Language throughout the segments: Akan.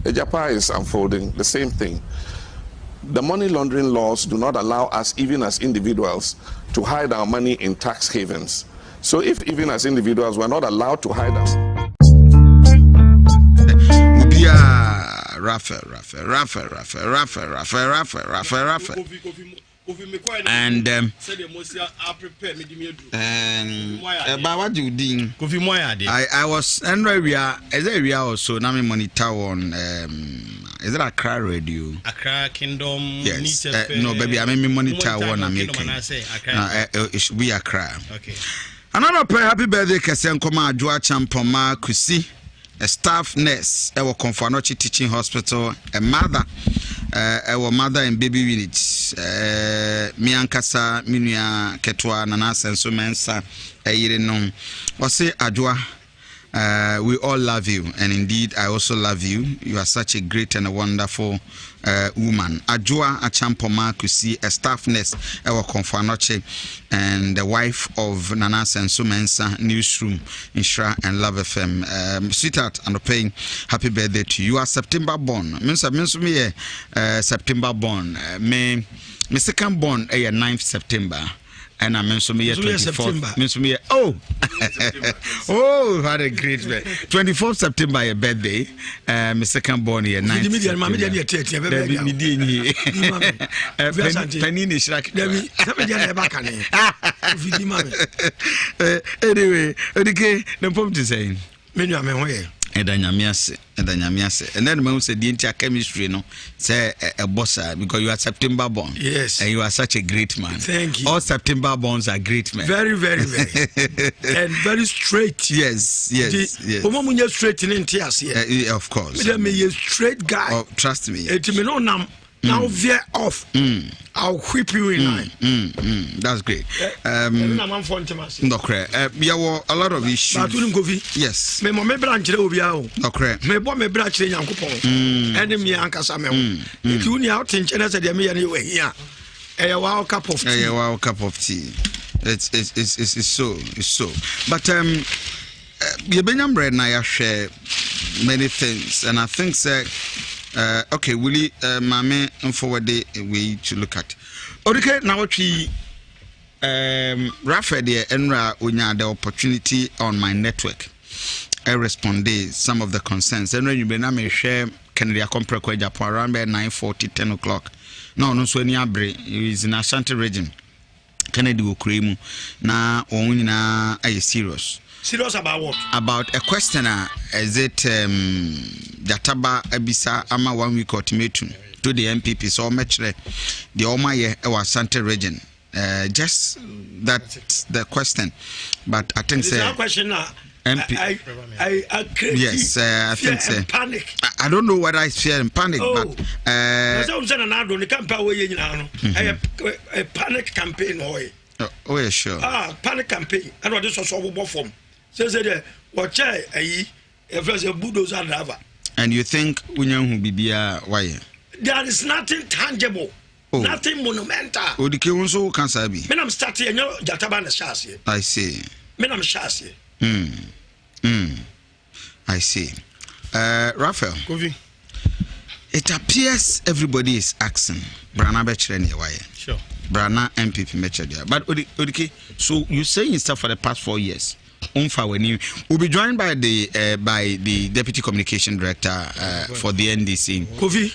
Ejapa is unfolding the same thing. The money laundering laws do not allow us, even as individuals, to hide our money in tax havens. So if even as individuals we're not allowed to hide us. And but what do you think? I was area as area also now money town is it Accra radio? Accra Kingdom. Yes. No baby, I mean money town I'm making. It should be Accra. Okay. Another happy birthday Kesen Koma Adwoa Champoma Kusi, a staff nurse at Konfanochi Teaching Hospital, a mother, our mother and baby unit, Miankasa, Minia, Ketwa, Nanas, and so mensa, a year known. Or say Adwoa, we all love you, and indeed I also love you. You are such a great and a wonderful woman. Adwoa Achampoma Kusi, a staff nurse, our Konfanochi, and the wife of Nanas and Sumensa Newsroom, Nhyira and Love FM. Sweetheart, and paying happy birthday to you. You are September born. September born. My second born, 9th September. And I mentioned me 24th. Oh, oh, what a great day. 24th September, your birthday. My second born here, 9th September. Anyway, okay, the point is saying. And then man said the entire chemistry, no, say a bossa because you are September born. Yes. And you are such a great man. Thank you. All September borns are great men. Very, very, very. And very straight. Yes. Straight in tears here. Of course. Me a straight guy. Oh, trust me. Now veer off. I'll whip you in line. That's great. No, we have a lot of issues. Yes. Me mo me branch le obi a o. Okay. Me bo me branch le Nyankopon. And me ankasa me ho. If you ni out in China said me we here. A wow cup of tea. A wow cup of tea. It's so. But you been bread now you share many things, and I think that okay, Willie, Mame, and forward the way to look at. Okay, now we Rafa there, Enra, when you had the opportunity on my network, I responded some of the concerns. And when you been share, can you compare Japan around 9:40, 10 o'clock? No, so any abre is in Ashanti region. Kennedy will cream na onina are serious. Serious about what? About a questioner. Is it Jataba Abisa Ama 1 week ultimatum to the MPP? So much the Omaye our Ashanti region. Just that's the question. But I think say question now. MP. I yes, I think so. Panic. I don't know whether I fear and panic, but a panic campaign. Oh, yeah, sure. Panic campaign. I know this was all form. Says what a bulldozer driver. And you think we know who be why? There is nothing tangible. Nothing monumental. Oh, the Kiwon so can be. Men I'm starting, you know, Jataban chassis. I see. Men I'm chassis. I see. Raphael, it appears everybody is asking Brana Bechreni why. Sure. Brana MPP Mechadia. But okay, so you saying stuff for the past 4 years. When you will be joined by the Deputy Communication Director for the NDC. Kofi.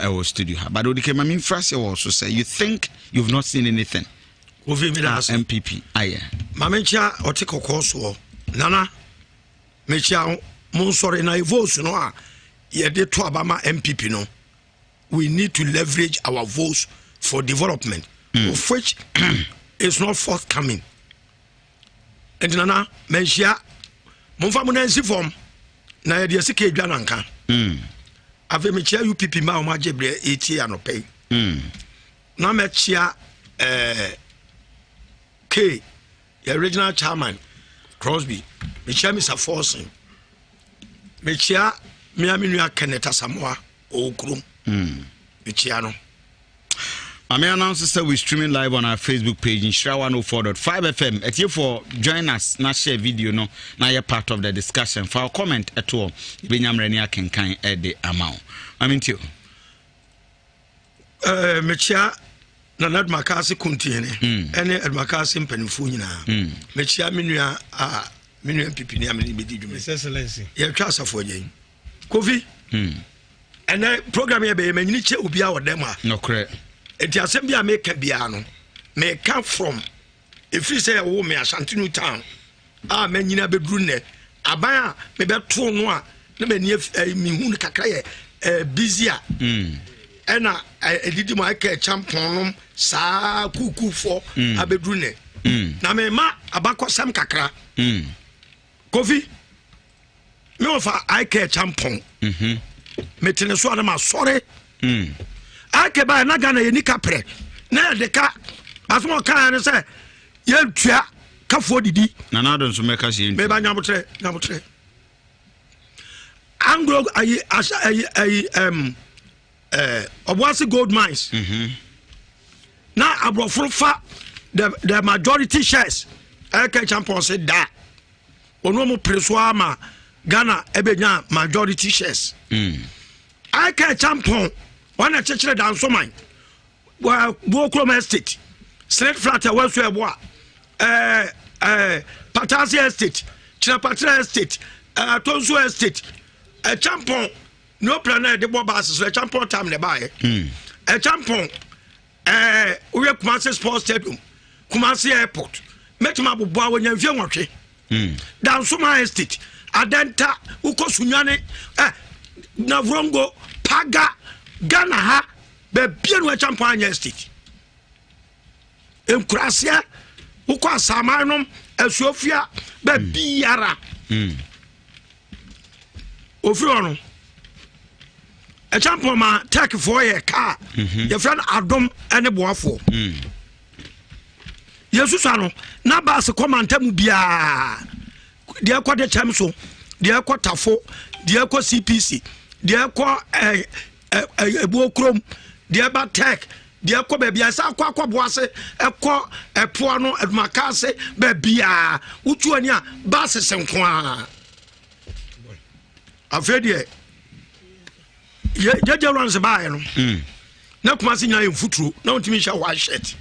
Our studio. But okay, I mean, Frasi also say you think you've not seen anything. Kofi MPP. Aye. Mamencha otiko koso. Nana. Mecha monsore na votes no ye de to abama MPP no. We need to leverage our votes for development, of which is not forthcoming. And Nana mentia Monfa Munensi form na ye de sike dwananka. Ave mechia UPP ma o majebre 80 anope. Na mechia K the original chairman Crosby mechia Mr. Forcing mechia Miami Kenneth Samoa o krum mechia no. I may announce that we're streaming live on our Facebook page, Nhyira 104.5 FM. If you for join us, not share video, no, now you're part of the discussion. For our comment at all, Binyam Renia can kind at the amount. I mean, to you. Mechia Nanad Makasi Kuntiene, and at Makasi Penfuna. Mechia Minua, Minua Pipinia, His Excellency. Your trust for you. Kofi. And I program here, baby, Niche will be our demo. No, correct. It has been a make a piano. May come from if you say a woman, a Santinu town. Ah, Menina Bedrune, Abaya, maybe 2 noir, no many of Mihun Kakaya, busier. And I did my care champion, Sa Kuku for a bedrune. Namema, Abako Sam Kakra. Kofi, no, for I care champion. Metin so na sorry ake ba na gana yeni kapre na de ka asmo kan say ye tua kafo didi na na don so meka se me ba nyamotre anglo ayi Obuasi gold mines na abrofo fa the majority shares ake champion say da ono mo preso ama Ghana ebenya majority shares. I can champion one a church down so mine. Well, Bokroma Estate, Slate Flat, Westway Bois, Patasia Estate, Chinapatra Estate, Tonsu Estate, a champion, no planet, the Bobas, a champion time they buy. A champion, we have Kumasi Sports Stadium, Kumasi Airport, Metamabu Bois when you're watching. Down Suma Estate. Adenta uko sunyane Navrongo Paga Ghana ha be bien we champagne estate Emkrasia uko asamanom Esofia be biara ofiono e champagne ma take for your car your friend Adom ene boafo Yesu ano na ba se komanta mu bia Dear Quad Chamso, dear Quatafo, dear Qua CPC, dear Qua Bocrom, dear Batek, dear Qua Baby, I saw Qua Boise, a Qua a Puano at Macase, Babia, Uchuania, Basses and Qua. I've heard ye. Judge runs a bio. No Masina in Futru, no to me shall wash it.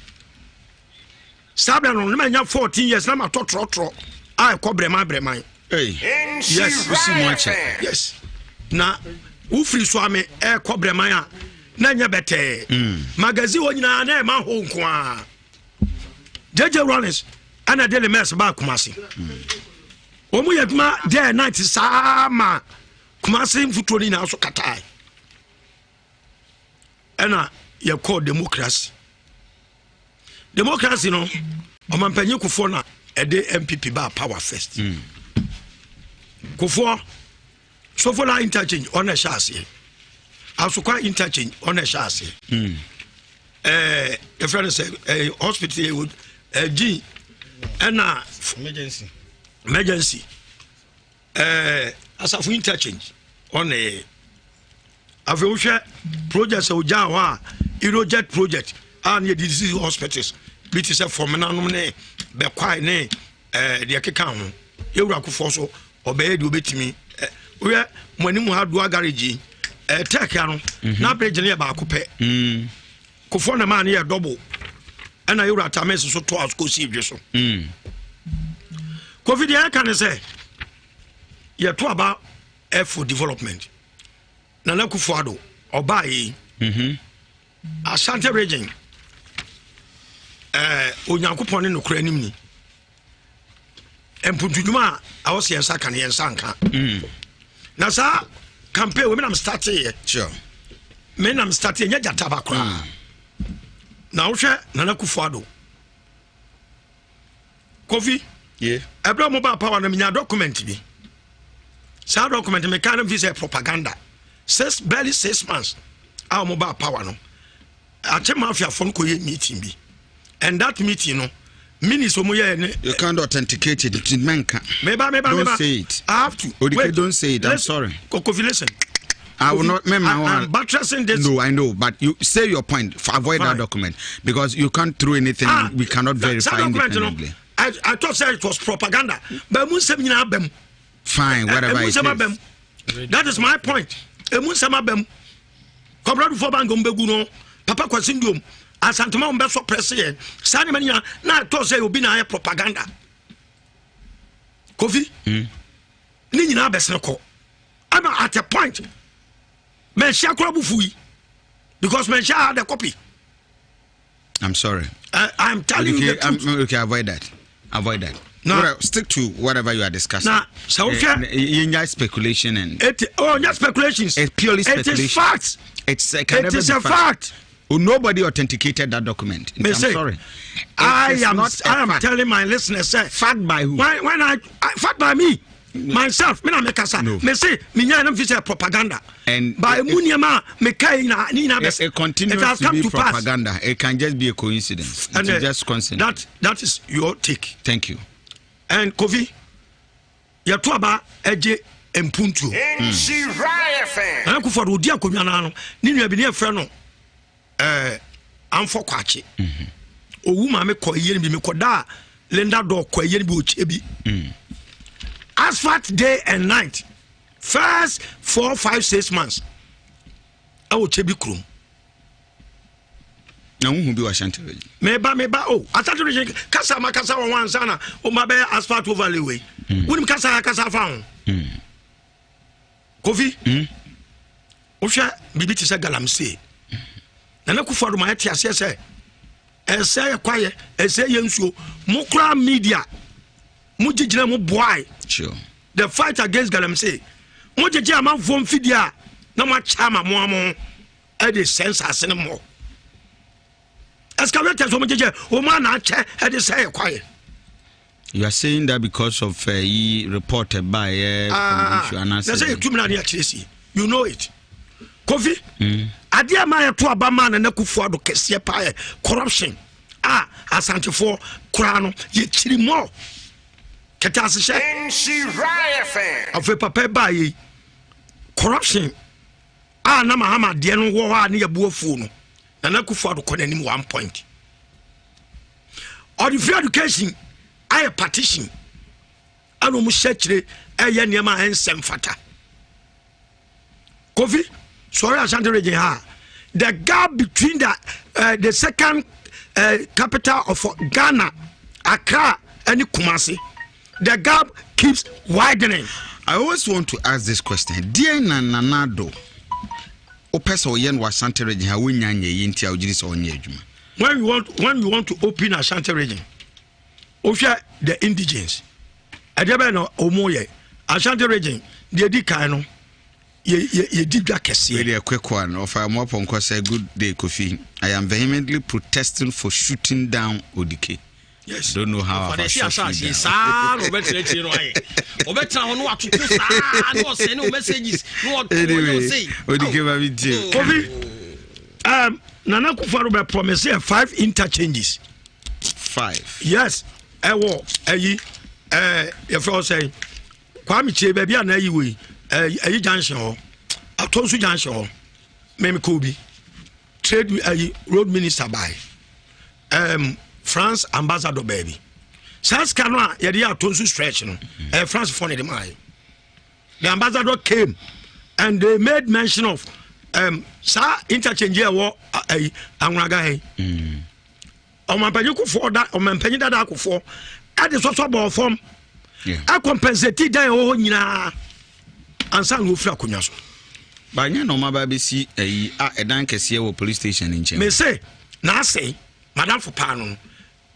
Sabian on the 14 years, I'm a trotro. I call Brema. Hey, yes, we see much. Yes. Na, Ufri Swami, air Cobremaya, Nanya Bete, Magazine, na ma home qua. Judge Rollins, and a daily mess about Kumasi. Omuyatma, day night is Sama Kumasi Futulina also Katai. And you call democracy. Democracy, no, Oman Kufona. A day MPP bar power first. Kufo, so for interchange on a chassis. Also quite interchange on a chassis. A friend said a hospital would a G and emergency. As of interchange on a Avosha project so Jawa, Eurojet project, and your disease hospitals. Bit is a formanum be quite ne the account. You rack for obey do bit me. We are when you have do a garage, a tech now bridge near Bakupe. Kufona man here double. And I will at a mess so to us go see you so. Covid, I can say, you're to about for development. Nana Kufado or by Ashanti region. Onyankopon no kura nim ni emputuduma a wo se yansa kan yansa nka na sa campaign we am start here sure me am start nya jata ba kura na wo hwe Nana Kufuado Kofi yeah ebra mobile power na minya document bi sa document me kan visa propaganda barely 6 months our mobile power no ache mafia fon ko ye meeting bi. And that meeting, no, you can't authenticate it. Maybe. Don't say it. I have to. Wait, don't say it. I'm sorry. Kofi, listen. I will not. I'm buttressing this. No, I know, but you say your point. Avoid that document because you can't throw anything. We cannot verify independently. I thought it was propaganda, but fine, whatever it is. That is my point. Papa Kwasindum, Asantuma Umbeso President, Sanimania, na to say Ubina propaganda. Kofi? Nina Besnako. I'm at a point. Mensha Krabufui. Because Mensha had a copy. I'm sorry. I'm telling you. Okay, avoid that. Avoid that. No, stick to whatever you are discussing. Nah, so speculation and not speculations. It's purely speculation. It is facts. It is a fact. Oh, nobody authenticated that document. I'm sorry. I am telling my listeners, fact by who? When I fact by me. Myself, me na me kasa. Me say me nya na fit propaganda. And by muniama me kai na ni na bes. It continues to be propaganda. It can just be a coincidence. It's just coincidence. That is your take. Thank you. And Kofi, ya to aba eje empuntu. Nhyira FM. Na Kufuor odi akonwa na no. Ni nua bi ne efre no amfo kwache. Owu ma me koye ni bi me koda Linda do koye ni bi oche bi. Asphalt day and night. First 4, 5, 6 months. I will chebi krum. Now who be Ashanti? Meba oh Ashanti kasa makasa one sana o mabe asphalt overlay way. Wouldn't kasa found. Kofi? Osha bibi ti se galamsey. Nana Kufuor ma eti ase se. Ese kwaye, ese yensuo, mukra media. Mujijina mu boy. Sure. The fight against galamsey. Mujiji ama vom fidia na ma chama mo amo e de sense asene mo. Excavators mujiji o ma na che e de say kwaye. You are saying that because of reported by they say 2 million actually. You know it. Kofi? Adia ma ya to abama na Kufuor do kese pa corruption. Asante for kura no ye chiri mo. Ketase she. Nhyira FM. Afi papa bayi. Corruption. Na mahama de no wo ha na ye buafu no. Na Kufuor do konanim 1 point. Or the free education I a partition. Ano mu shechire eye niam ensem fata. Kofi, sorry Ashanti region ha. The gap between the second capital of Ghana, Accra and Kumasi, the gap keeps widening. I always want to ask this question. Dear Nanado, Opeso Yen was Ashanti region ha wunyanye yinti awjiri so onye adwuma. When you want to open Ashanti region, Osha the indigens. Adebe no omoye Ashanti region the di kan no ye di dwa kese. Really a quick one of our Moponko say good day Kofi. I am vehemently protesting for shooting down Odike. Yes. Don't know how I shut you down. Anyway, Kofi, Nana Kufuor be promise 5 interchanges. 5. Yes. Your friend say, Kwame Che baby na yi we. Junction ho. Atonsu junction ho. Meme Kobi. Trade road minister by. France ambassador baby. Sans Canoa, Yadia Tonsu stretch, France for the Mai. The ambassador came and they made mention of Sa interchange war Angagai. On my Panyuku for that, on my Penida for at the social form. I compensate that own and sang who flacunas. By no baby see a dank a police station in China. May say, now say, Madame for Panon.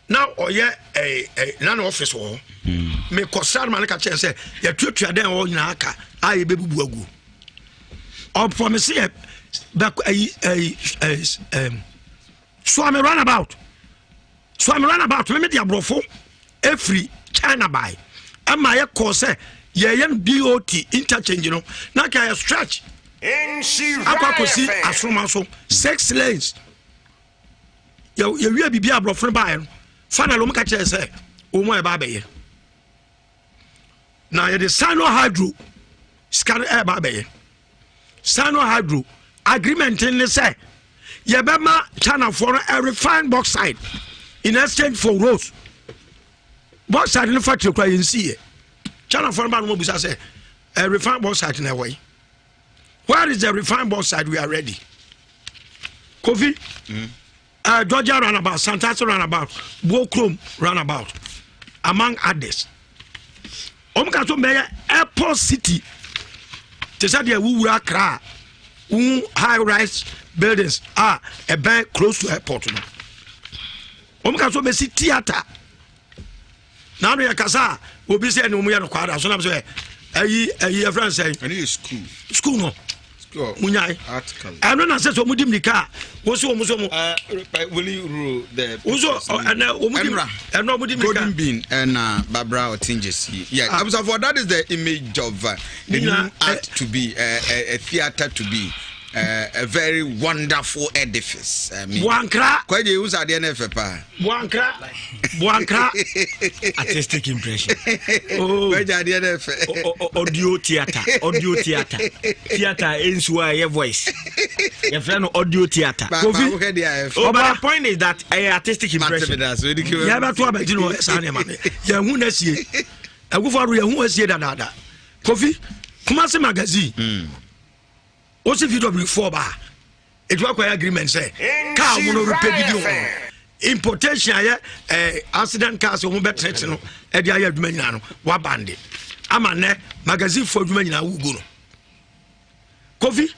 Now, or a non office war may concern Malaka say, your tutor then or Naka, I baby bugu. Or promise back swam runabout. Swam runabout, let me dear brofo, every China buy. And my course, yen BOT interchange, now can I stretch. Nhyira as from also 6 lanes. You will be a brofo by. Final catcher say, oh my baby. Now it is Sino Hydro, scan air baby. Sano Hydro agreement in the say Yabama China for a refined bauxite in exchange for roads. Bauxite in the factory in see China for Mobisa say a refined bauxite in a way. Where is the refined bauxite? We are ready. Kofi, Georgia runabout, Santasa runabout, Bokrom runabout, among others. Omkato Mayor Airport City. Tesadia Wura Kra, high-rise buildings are a bank close to airport. Omkato Messi Theatre. Now we are Kasa, will be saying, we are no quadra. So I'm saying, a friend saying, I need school. School no. Munyai Article. I don't know say so mudim nika. Wo so Will you rule the and no mudim Golden Bean and Barbara Otinges. Yeah, I was for that is the image of the new art to be a theater to be a very wonderful edifice. I mean, Buankra. Quite use at the NFP. Buankra. Artistic impression. Oh, audio theater. Theater is where your voice. Your friend audio theater. But my point is that artistic impression. Yeah, but what about you know, Sanyaman? Yeah, who knows ye? I go for who was ye than other. Coffee, Kumasi magazine. What's if you don't before bar? It was quite agreement say. Car mono video. Importation accident cars who better no e dia ya aduma nyina no wa bande amane magazine for aduma nyina wo go no Kofi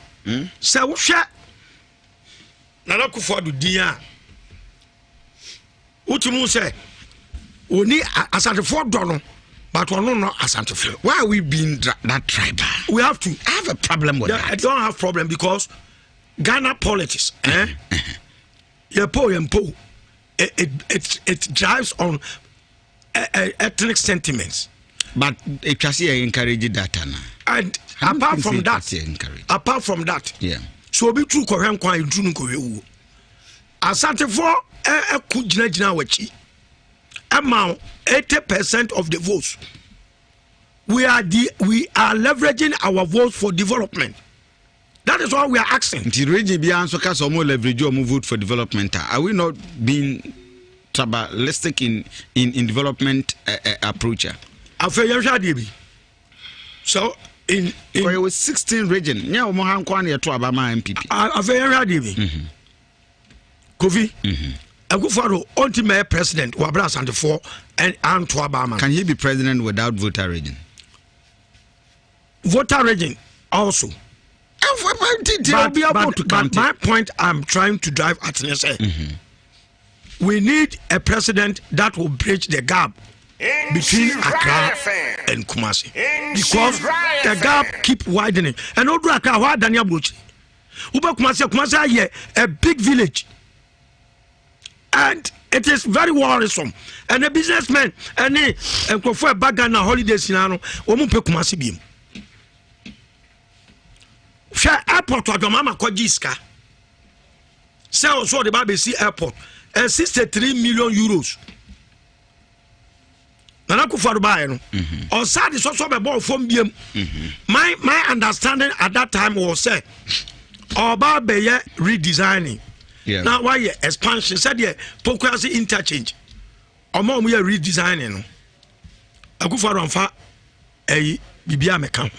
se wo hwe na na kufo do din a utimu se oni asantefo do no but ono no asantefo. Why are we being that tribal? We have to. I have a problem with that. I don't have problem because Ghana politics Yempo it drives on ethnic sentiments. But it can see encourage that and apart from that, yeah. So be true Korean kwa intru nko asante for kujina wachi. Amount 80% of the votes. We are leveraging our votes for development. That is what we are asking. Leverage or vote for development. Are we not being tribalistic in development approach? So in it was 16 regions. Yeah, MPP. Kofi. Agufaro ultimate president Wabra Santefo and Antwabama. Can he be president without voter region? Voter region also. But my point I'm trying to drive at we need a president that will bridge the gap between Accra and Kumasi, because the gap keep widening. And Odu Accra, why Daniel Buchi? Uba Kumasi here a big village, and it is very worrisome. And a businessman and for a bag and holidays in Ano, Omupe Kumasi Bim. Share airport to Adomama Kojiska. Sell also the BBC airport and 63 million euros. Nanaku for buy no. Or sad is also about from BM. My understanding at that time was say Oba Beye redesigning. Yeah. Now why expansion said yeah Pokrasi interchange. Or more we are redesigning no. Akufa Ramfa Bibia Mekam.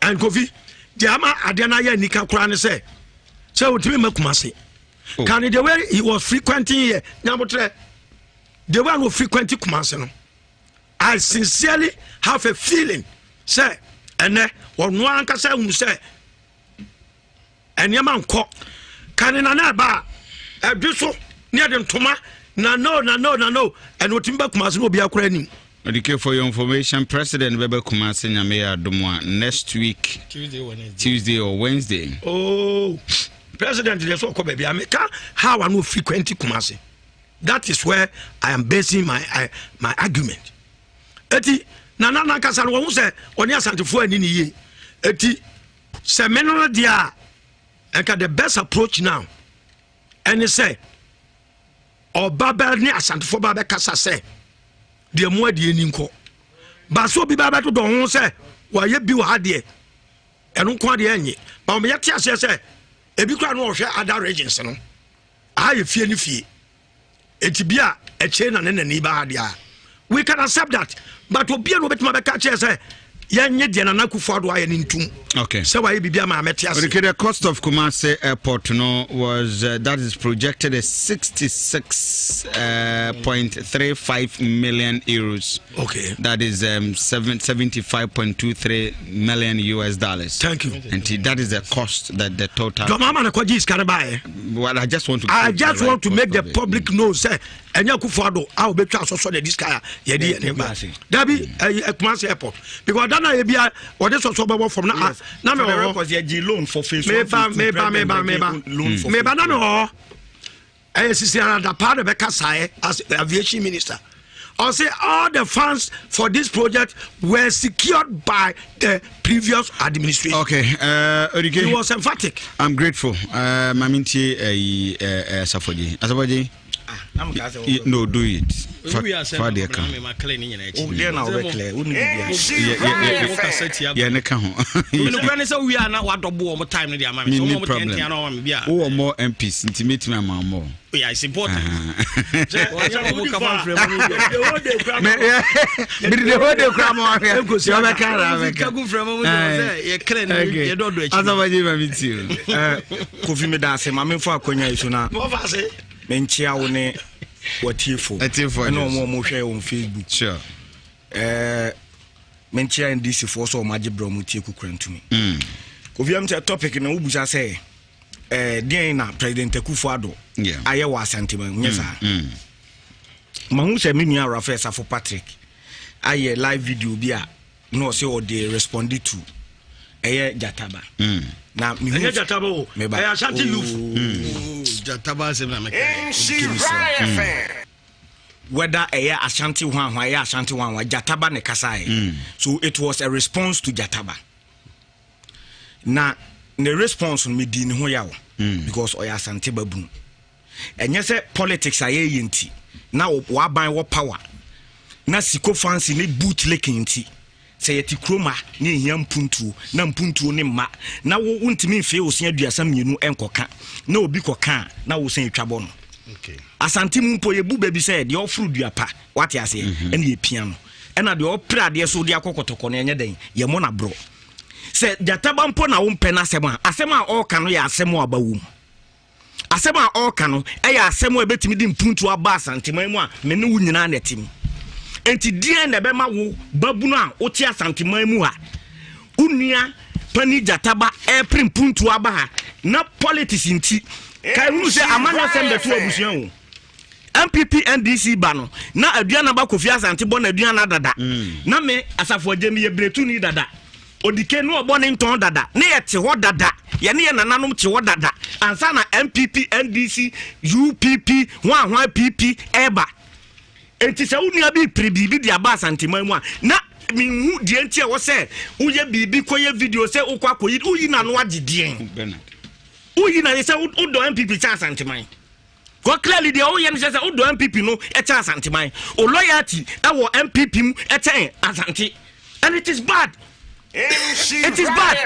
And Kofi, the Ama Adena Nika Kurani say, so to me Makumasi. Can the way he was frequenting here, Nabotre, the one who frequented Kumasi. I sincerely have a feeling, say, and one can say, who say, and Yaman cock, can in an aba, a bishop near them Toma, no, and what Timba Kumasi will be a craning. For your information, President Bebe Kumasi Nyamea Dumwa next week, Tuesday or Wednesday. Oh, President, baby, I how I know frequent Kumasi. That is where I am basing my argument. Eti Nana Kasar who say on your Santifo and Nini. Eti Semeno dia and the best approach now. And he say, or Baba near Santifo Baba Casa say. The more the ninko. But so be baba to don't say, why you be had there. ɛno nko ade enye ba me yɛte ase sɛ ebi kura no ɔhwɛ other regions no ayɛ fie ni fie etibia eche na nani ba ade a we can accept that but obia no betima beka che say yenye de na nakufo ado aye ntum okay so why bibia ma metias okay the cost of Kumasi airport no was that is projected as 66.35 million euros. Okay, that is 75.23 million US dollars. Thank you. And that is the cost that the total mama na kwaji is karabaye. Well, I just want to make the public know say enya kufo ado a obetwa so the this guy ye dey Dabi Kumasi airport because that na e bia o dey so from na na me because ye loan for face me ba na me ho sisi da part of Bekasaye as aviation minister. I say all the funds for this project were secured by the previous administration. Okay, he was emphatic. I'm grateful. Maminti Safoji. Asafoji. No, do it. For the account. We are not what double time. More MPs intimate me more. Yeah, it's important. menchia wo ne watiefo no mo hwe on Facebook sure menchia ndc for so ma gibro mo tie Kukurantumi kofiam che topic na ubusa say den na president Akufo-Addo aye wa Asantema nyesa ma hu se me nua Rafael Safo Patrick aye live video bi a no say o dey responded to Jataba na mi Jataba o Ashanti youth Jataba se na whether Ashanti one Ashanti one Jataba ne kasae so it was a response to Jataba na the response me di ne ho yawo because Asante babu enye se politics aye yenti na wa ban wo power na siko fancy ne bootlicking nti say yeti kroma ne hia mpuntuo na mpuntuo ne ma na wo ntimi mfe osia aduasa mienu enkoka na obi koka na wo san etwabo no okay Asante mpo ye bu baby say de ofru duapa wate ase ene ye pia no ena de opra de so de akokotoko na enye den ye mo na bro say Jataba mpo na wo mpe na asem a oka no ya asem aba wo asem a oka no e ya asem a betimi di mpuntuo aba Asante mu a me ne wo nyina na tim enti dia na be ma wo babuno a wo ti Asanteman mu ha unua pani Jataba prim puntu aba ha na politics nti kai hu se amanya sem de to abusuan wo MPP NDC ba no na aduana ba Kofi Asante bo na aduana dada na me Asafo Agemi ye bretu ni dada odike no obo ne nton dada ne ye te ho dada ye ne ye nananom te ho dada ansa na MPP NDC UPP hwa PP eba enti se unua bi prebibi di aba Asanteman mu a na minhu die enti e wo se uye bibi koye video se ukwa koyi uyi na no agedien uyi na se udo MPP cha Asanteman ko clearly the oye ne se udo MPP no e cha Asanteman o loyalty e wo MPP mu e cha Asante and it is bad. It is bad.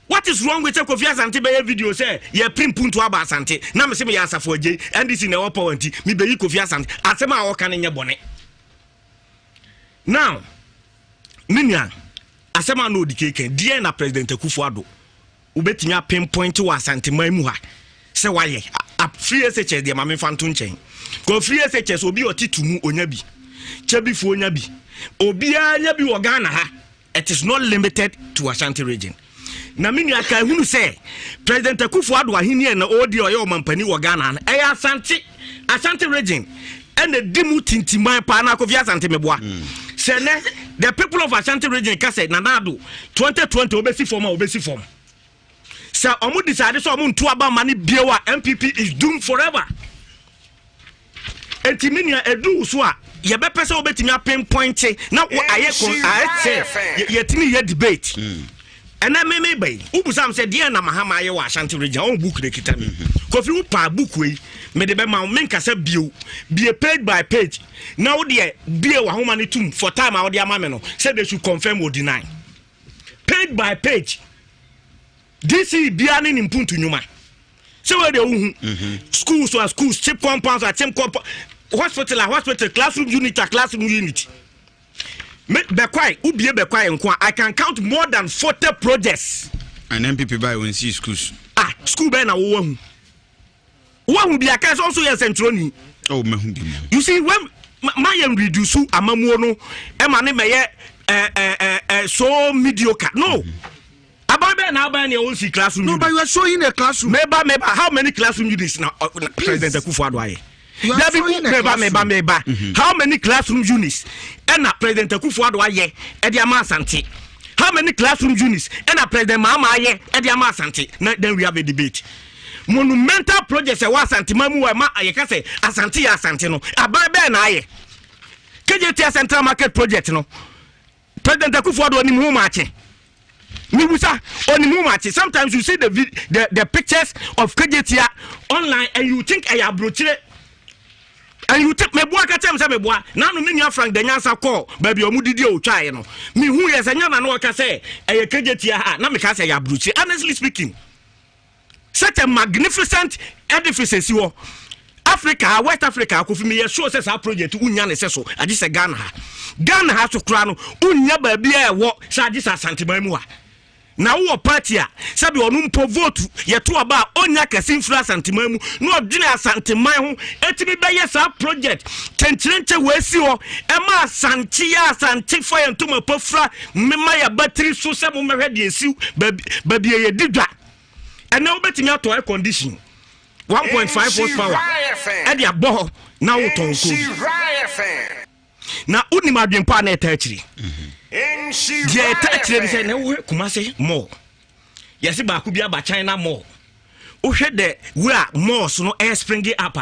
What is wrong with Kofi Asante be video say ye prim puntu aba Asante na me se me ya Asafo Agye NDC na wo power nti me be yi Kofi Asante asema a wo kan nye bone now minya asema na odikeke die na president Akufo-Addo ubetimi a pinpoint wa Asanteman mu ha se waye a free SHS de ma me fanto nchen ko free SHS obi otitumu onya bi chebifu onya bi obi anya bi wo Ghana ha. It is not limited to Ashanti region. Na mini aka hunu say President Akufo-Addo ahini na odi oyo mampani wo Ghana Ashanti region and the dimu tintiman pa na Kofi Asante meboa. Sene the people of Ashanti region ka say nanado 2020 obesi form. Say omo decide so omo ntu aba mani biewa MPP is doomed forever. Entiminia edu so a ye be pese obetimi pinpoint na aye yetimi ye debate ena me bay ubusam se dia na mahama aye wa Ashanti region on book de kitami Kofi u pa book we me de be ma men kasa bio be page by page na wo de bie wa homa ne tum for time a wo de ama me no say they should confirm or deny page by page DC biane ni mpuntu nyuma se we de schools chip compounds or chip compound hospital classroom unit me be kwai ubie be kwai nko I can count more than 40 projects and MPP by when see schools school be na wo hu bia ka so yes entroni oh me hu bi you see when my reduce amamuo no e ma ne meye so mediocre no Ababe now by your own classroom. No, but you are showing a classroom. Maybe how many classroom units now? President Akufo-Addo. How many classroom units? And President Akufo-Addo Ediama Asante. How many classroom units? And President Mahama Ediama Asante. Then we have a debate. Monumental projects was Asante Mamu ayeka say Asante no. Ababe na aye. KJT Central Market project no. President Akufo-Addo ni mu mache. Sometimes you see the pictures of KJT online and you think I abrochire and you take me boa ka tell me boa na no me Frank the nyansa call baby omudidi o twae no me hu yes anya na no ka say e KJT ha na me ka say ya abrochire. Honestly speaking, such a magnificent edifice si wo Africa, West Africa, kofi me show says our project unya ne so agi se Ghana ha so kra no unya ba bia e wo sa agi sa santiman mu a na wo party a sabi onu mpo vote yeto aba onya kase infra santiman mu no odwene asantiman ho etimi beye sa project tenchirenche wesi ho e ma asante fo yentoma pofra mema ya battery so se mo mehwe de esiu babi ye didwa ena wo betimi ato air condition 1.5 horsepower e de abo na wo tonko na uni madwempa na etachiri je etachiri se na wo kumase more yesi ba ku bia ba China more wo hwe de where more so no air spring up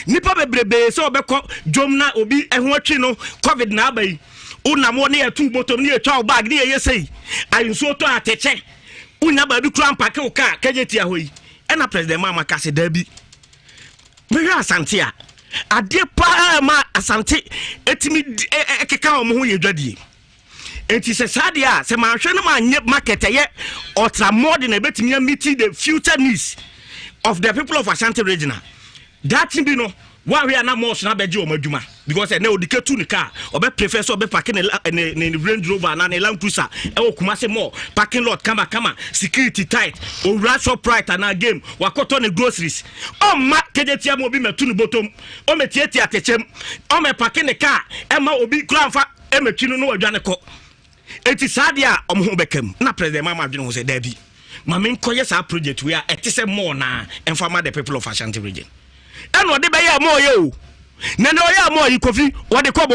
nipa bebrebe se obekọ dwom na obi eho atwi no covid na abai una mo na etu bottom na etwa bag na yesei ayinso to ateche unya ba bi kura mpake o ka KJT ahoyi ena president mama kase dabi mehwe Asante a ade pa ma Asante etimi ekeka o mo ho yedwadie enti se sade a se ma hwe no ma nye market ye ultra modern ebetimi meet the future needs of the people of Asante region. That thing be no why we are not more na beji o madwuma because na odiketu ni car obe prefer obe parking ne Range Rover na ne Land Cruiser e wo Kumase more parking lot kama security tight o rush up right na game wakoto ne groceries o ma KJT am obi metu ni bottom o metieti atechem o me parking ne car e ma obi kranfa e metwi no wadwane ko eti sadia o mo bekam na president mama adwene ho se dabi ma men koye sa project we a etise more na enfama the people of Ashanti region. And what they buy more you. Nano ya more you coffee, what they call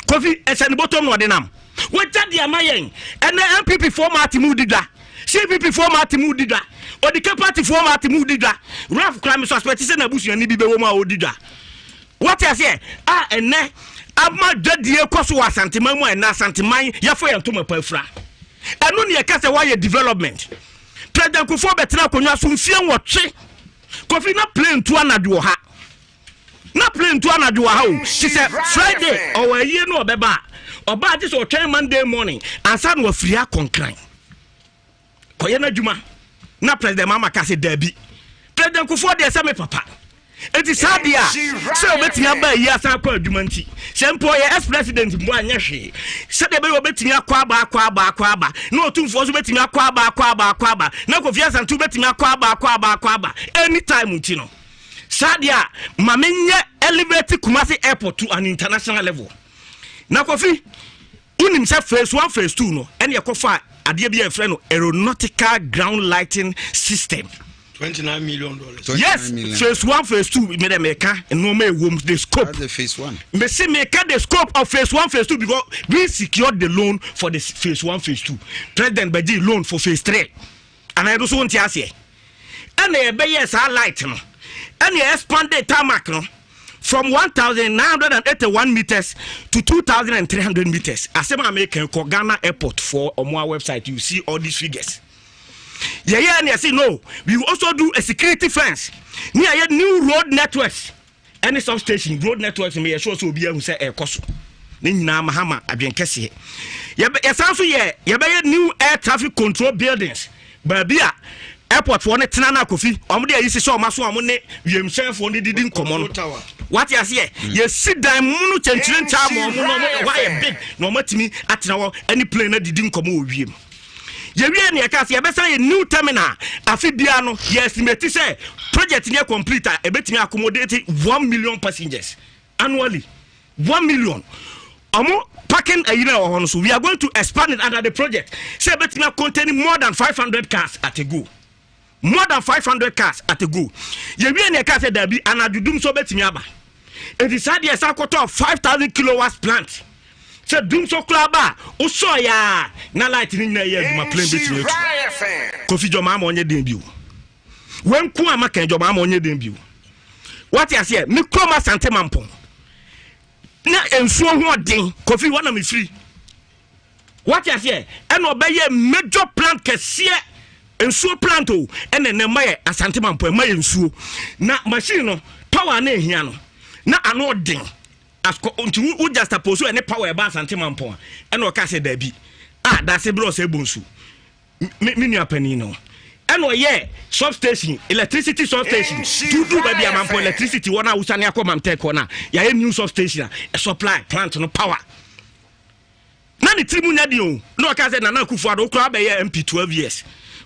coffee as an bottom or the nam. What that the Amayan and the MPP format Mudida, CPP format Mudida, or the party format Mudida, rough crime suspects and a bush and Nibima Odida. What I say, and ne, I'm my dead dear Kosua Santimamo and Nasantimai, Yafo and Tuma Perfra. And only a cast away development. President Kufo Betra Konyasun Fian watch. Kofi na plane to anadu ha. Na plane to anadu ha. She said Friday or a year no beba. Oba this or train Monday morning and san was free concline. Koyena Juma. Na president mama kase debi. President Kufo de same papa. It is Sadia. So betting about years after Jumanti. Sempo ex president Mwanyashi. Said the baby betting a quaba. No two force betting a quaba. No confiance and two betting a quaba. Anytime, Mutino. Sadia, Mamenya elevated Kumasi Airport to an international level. Now, coffee. In himself, phase 1, phase 2, no, and your coffee, a dear friend, aeronautical ground lighting system. $29 million. Yes, phase 1, phase 2, we made a maker and no more rooms. The scope. That's the phase 1. Me say make the scope of phase 1, phase 2 because we secured the loan for the phase 1, phase 2. President Baji loan for phase 3. And I also want to ask you. And the yes, I light no. And the expanded tarmac no from 1,981 meters to 2,300 meters. As I'm making Ghana Airport for on our website, you see all these figures. Yeah, and I say no. We also do a security fence near new road networks. Any substation, road networks may show so be able to say a cost. Nina Mahama, I've been kissing. Yes, also, yeah, new air traffic control buildings. babia airport for ne tena na kofi omo de yisi so omaso omo ne wiem chefo ne didi nkomo no what you say ye sit down munu chenchire ncha mo no why big no matimi atena wo any plane na didi nkomo owiem ye wie ne ka se ye besa ye new terminal afibia no ye estimate say project ne complete e betimi accommodate 1 million passengers annually 1 million omo parking a year or so we are going to expand it under the project say betimi containing more than 500 cars at a go. More than 500 cars at a go. You really can't say there be an adudum so betting yaba. It is had yes, I got 5,000 kilowatts plant. So doom so clubba, also ya, na lighting in the year, my plane between Coffee your mama on your debut. When Kuama can your mama on your debut. What you say, me coma Santemampo. Na and so what ding, coffee one of me free. What you say, and obey a major plant can see. Ensuo planto ene ne maye asante mampo maye ensuo na machine no power na ehia no na ano den asko unti u just suppose ene power e ba asante mampo ene o ka se da bi da se bro se bonsu me nua pani no ene o ye substation electricity substation tudu ba bi amampo electricity wona usane akoma mteko na ya new substation e supply plant no power na ni trimu nya di o no ka se na na kufu ado kura ba ye MP 12 years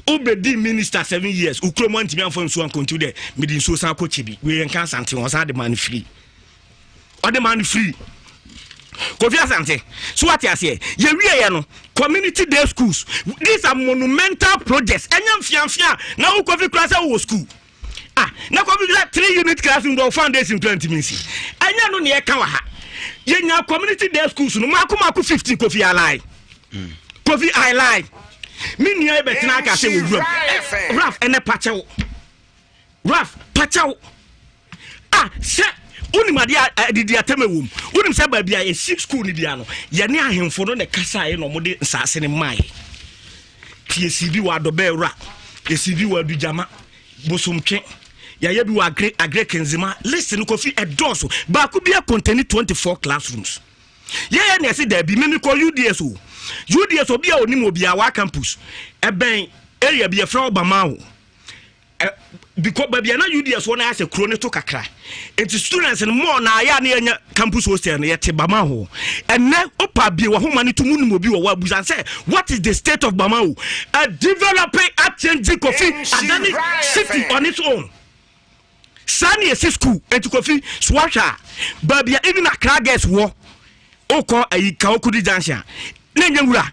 Obedi minister 7 years. Ukromo ntimi amfo so an continue there. Medi so san ko chibi. We en kan sante won san de man free. O de man free. Kofi asante. So what you say? Ye wiye no community day schools. These are monumental projects. Enyam fianfia na wo kofi class wo school. Na kofi 3 unit classroom do foundation plant minsi. Enya no ne e kan wa ha. Ye nya community day schools no mako 15 kofi alai. Kofi I lie. Mini ya betina aka se wo wura Raf ene pachewo Raf pachewo se unimade didi atemewum unim se ba bia ye 6 school ni bia no ye ne ahemfo no ne kasa ye no mode nsase ne mai TCB wa do beura TCB wa dujama bosomtwe ya ye bi wa agre kenzima listen Kofi edoso ba ku bia contain 24 classrooms ye ne se da bi me ko UDS o UDS obi a onim obi a wa campus eben area bi e fra Obama o because baby na UDS wona ase kro ne to kakra it students and more na ya na anya campus hostel na yete Bama ho enne opa bi wa homa ne to munum obi wa abusan say what is the state of Bama ho a developing a changing Kofi adani city on its own Sani ese school enti Kofi swasha baby even Accra girls wo oko ayi ka okudi junction na nyawura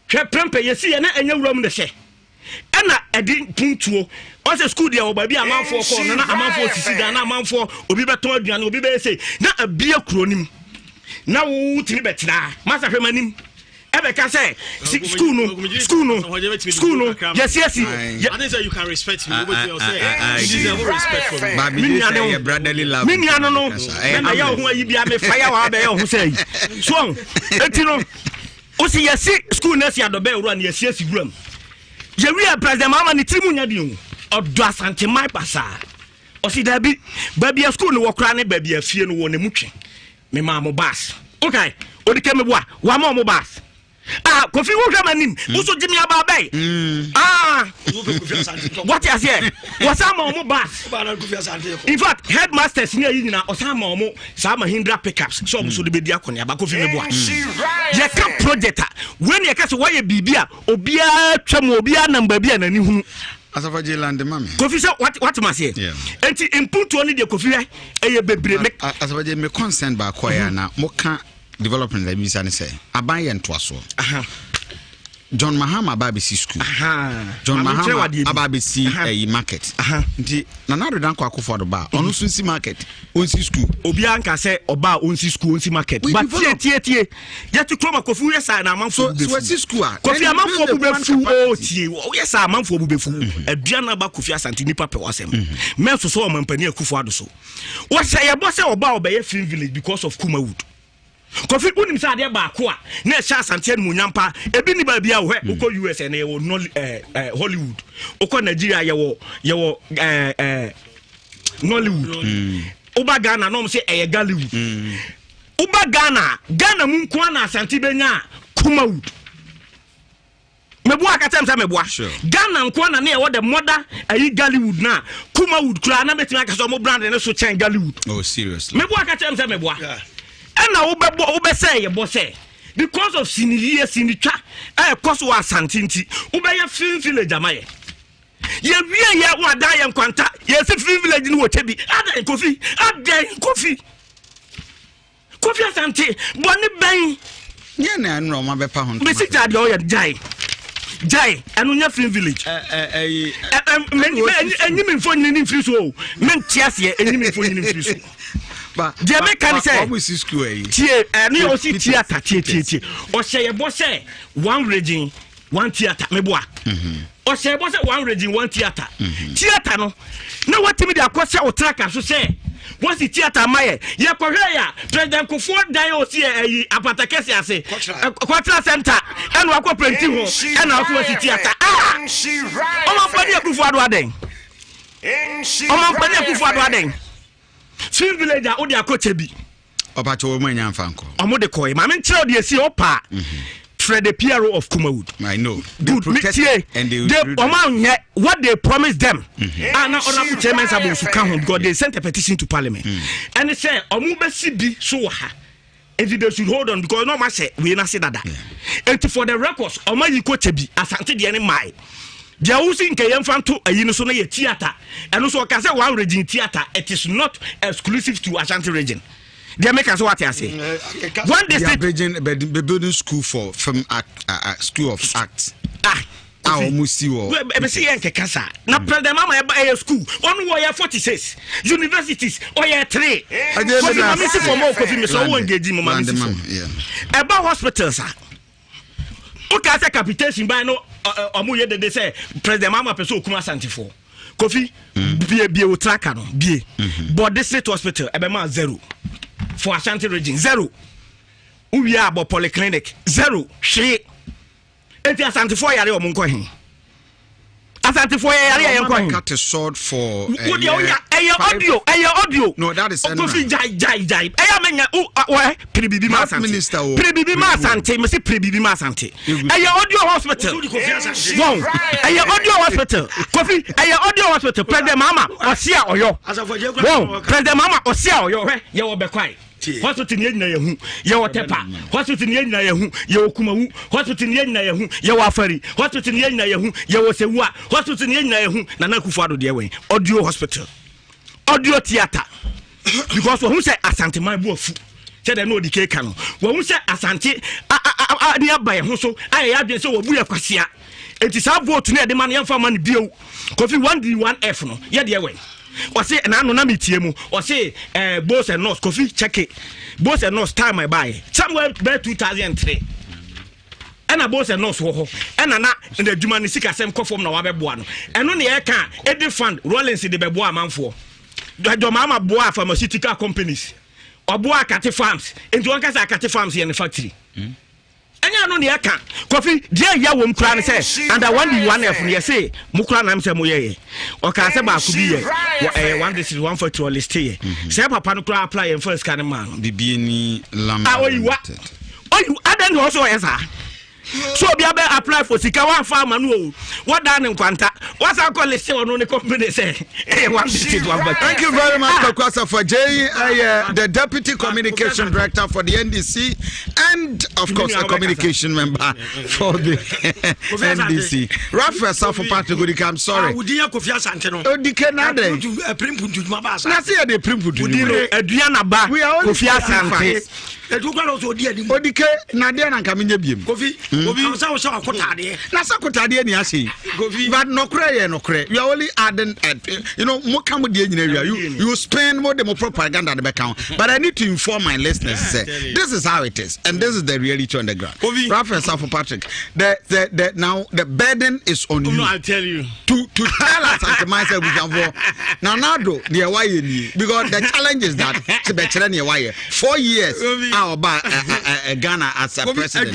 hwe prempe yesi ye na anyawura mu de hye ena edi puntuo o se school dia oba bi amanfo ko no na amanfo sisi da na amanfo obi beton aduane obi be se na abia kronim na wo tiri betina masa hwe manim ebe ka say school no yes I think you can respect me what you say you deserve respect for me me your brotherly love me no na ya ho ayi bia me fire wa be ho say so etino o si yes school na si adobe uru na yes guram je wi a president mama ni trimu nya di o do asante mai pasa o si da bi babia school no wokra ne babia fie no wo ne mutwe me ma mo bas okay o di keme boa wa ma mo bas Kofi wo hwa manim uso jimi aba bai what you say was am mo bas in fact headmasters ni ayi nyina osam mo sa Mahindra pickups so mo so de bedi akone aba Kofi me boa ye ka project when ye ka so why bibia obia twam obia number bia nani hunu Asafa Jland mama Kofi say what must say enti input one de Kofi eye bebre me Asafa je me consent ba koya na mo ka development that we say abaye ntoaso John Mahama Babisi school John Mahama Babisi market nti nanado dan kwa akofo do ba onu sunsi market onsi school obi anka say oba onsi school onsi market but tie yet kroma Kofi yesa na amanfo so school Kofi amanfo bu befu o tie yesa amanfo bu befu aduana ba Kofi Asante nipa pe wasem men so o mampani akufo ado so wo say ye bo say oba obeye free village because of Kumawood Kofi unim sa de ba ko a na sha Asante mu nyampa ebi ni ba bia wo he uko US na ye wo Hollywood uko Nigeria ye wo Nollywood uba Ghana no say e Gallywood uba Ghana mu nko na Asante benya Kumawood meboa ka tem say meboa Ghana nko na na the mother ayi Gollywood na Kuma wood kra na betimi aka so mo brand ne so chen Gollywood. Oh seriously. Meboa ka tem say meboa. And now we say ye boss because of sinitwa cause wa santinti ubeye film village amaye ye wie ye wada ye nkwanta ye se film village ni wotebi adan kofi asante boni ben ye na nro ma bepa ho be sit ade o ye jai anu nya film village enyim mfoni ni mfiri so men tiase enyim mfoni ni mfiri so but the American say almost school tie ani o si theater tie o say ye bo say one region one theater meboa o say bo say one region one theater theater no na watimi dey akwose o track so say what's the theater maye ye kohwe ya president Kufuor dan o si apatakese ase Cultural Center and wa ko prenti ho and also the theater o ma padi Kufuor do aden film village o de akoche bi obacho wo manya mfanko omo de koy ma me nchire o de esi opa Fred the PRO of Kumawood. I know. Good. And what they promised them. And now honorable chairman Sabu because they sent a petition to Parliament. And they said, "Omubesi bi so ha." And they should hold on because no man say we not say that. And for the records, Omayi Kochebi asante de any mai. They are using Kayam to a Unisono theater. And also can say one region theater. It is not exclusive to Ashanti region. They make us what I say. One they said building school for film act, school of acts. Musiwo. Now, President Mama a school. One way 46 universities or 3. About hospitals. Okay, I say capitation by no Omuye they say President Mama Peso Kuma Santifo. Kofi be tracker no be. But this state hospital ebema 0. For Ashanti region 0. We are about polyclinic 0. She enti Ashanti for yare omo nko hin. Ashanti for yare nko hin. Cut a sword for audio. No, that is Kofi jai. Eya menya prebibi ma Ashanti. Prebibi ma Ashanti, me say prebibi ma Ashanti. Eya audio hospital. Wow. Eya audio hospital. Kofi eya audio hospital. President Mama Osia Oyo. Wow. President Mama Osia Oyo. Ye wo be kwai. Hospital ni na yehu ye wotepa hospital ni na yehu ye okumawu hospital ni na yehu ye wafari hospital ni na yehu ye wosewua hospital ni na yehu na na Kufuor de we audio hospital audio theater because who say Asante man bu afu say dem no dike ka no who say Asante ni abaye ho so aye adwen say wo bu yakwasea enti sa vote na de man yemfa man bio Kofi 1D1F no ye de we or say na no na metie mu or say boss and nurse Kofi check it boss and nurse time I buy somewhere by 2003 and a boss and nurse ho and na the adwuma ne sika sem kofom na wabeboa no eno ne e ka edi fund Rollins de beboa manfo do mama boa pharmaceutical companies oboa Akate farms into one kasa Akate farms here in the factory anya no ne e ka Kofi dia ya wom kra ne say under 1D1F ne say mukra na mse moye o ka say ba ku bi one this is one for to list here say papa no kra apply en first can man bibi ni lam you adan also esa so be apply for sika one farm no what dan nkwanta what's our call say on the company say one this is one. Thank you very much Kwakwasa for the deputy communication director for the NDC and of course a communication member for the NDC. Raphael Safo Patrick Odike, I'm sorry. Udiya Kofi Asante no. Odike na dey. Na say dey primputu. Aduana ba Kofi Asante. Odike na dey na nkamenye biem. Kofi Obi so akotade. Na sa akotade ni ase. But no cray. You are only adding mo come dey nyina you spend more the propaganda the account. But I need to inform my listeners say this is how it is and this is the reality on the ground. Raphael Safo Patrick, the now the burden is on you. No, I'll tell you. To tell us at myself now do the why because the challenge is that 4 years oba Ghana as a president.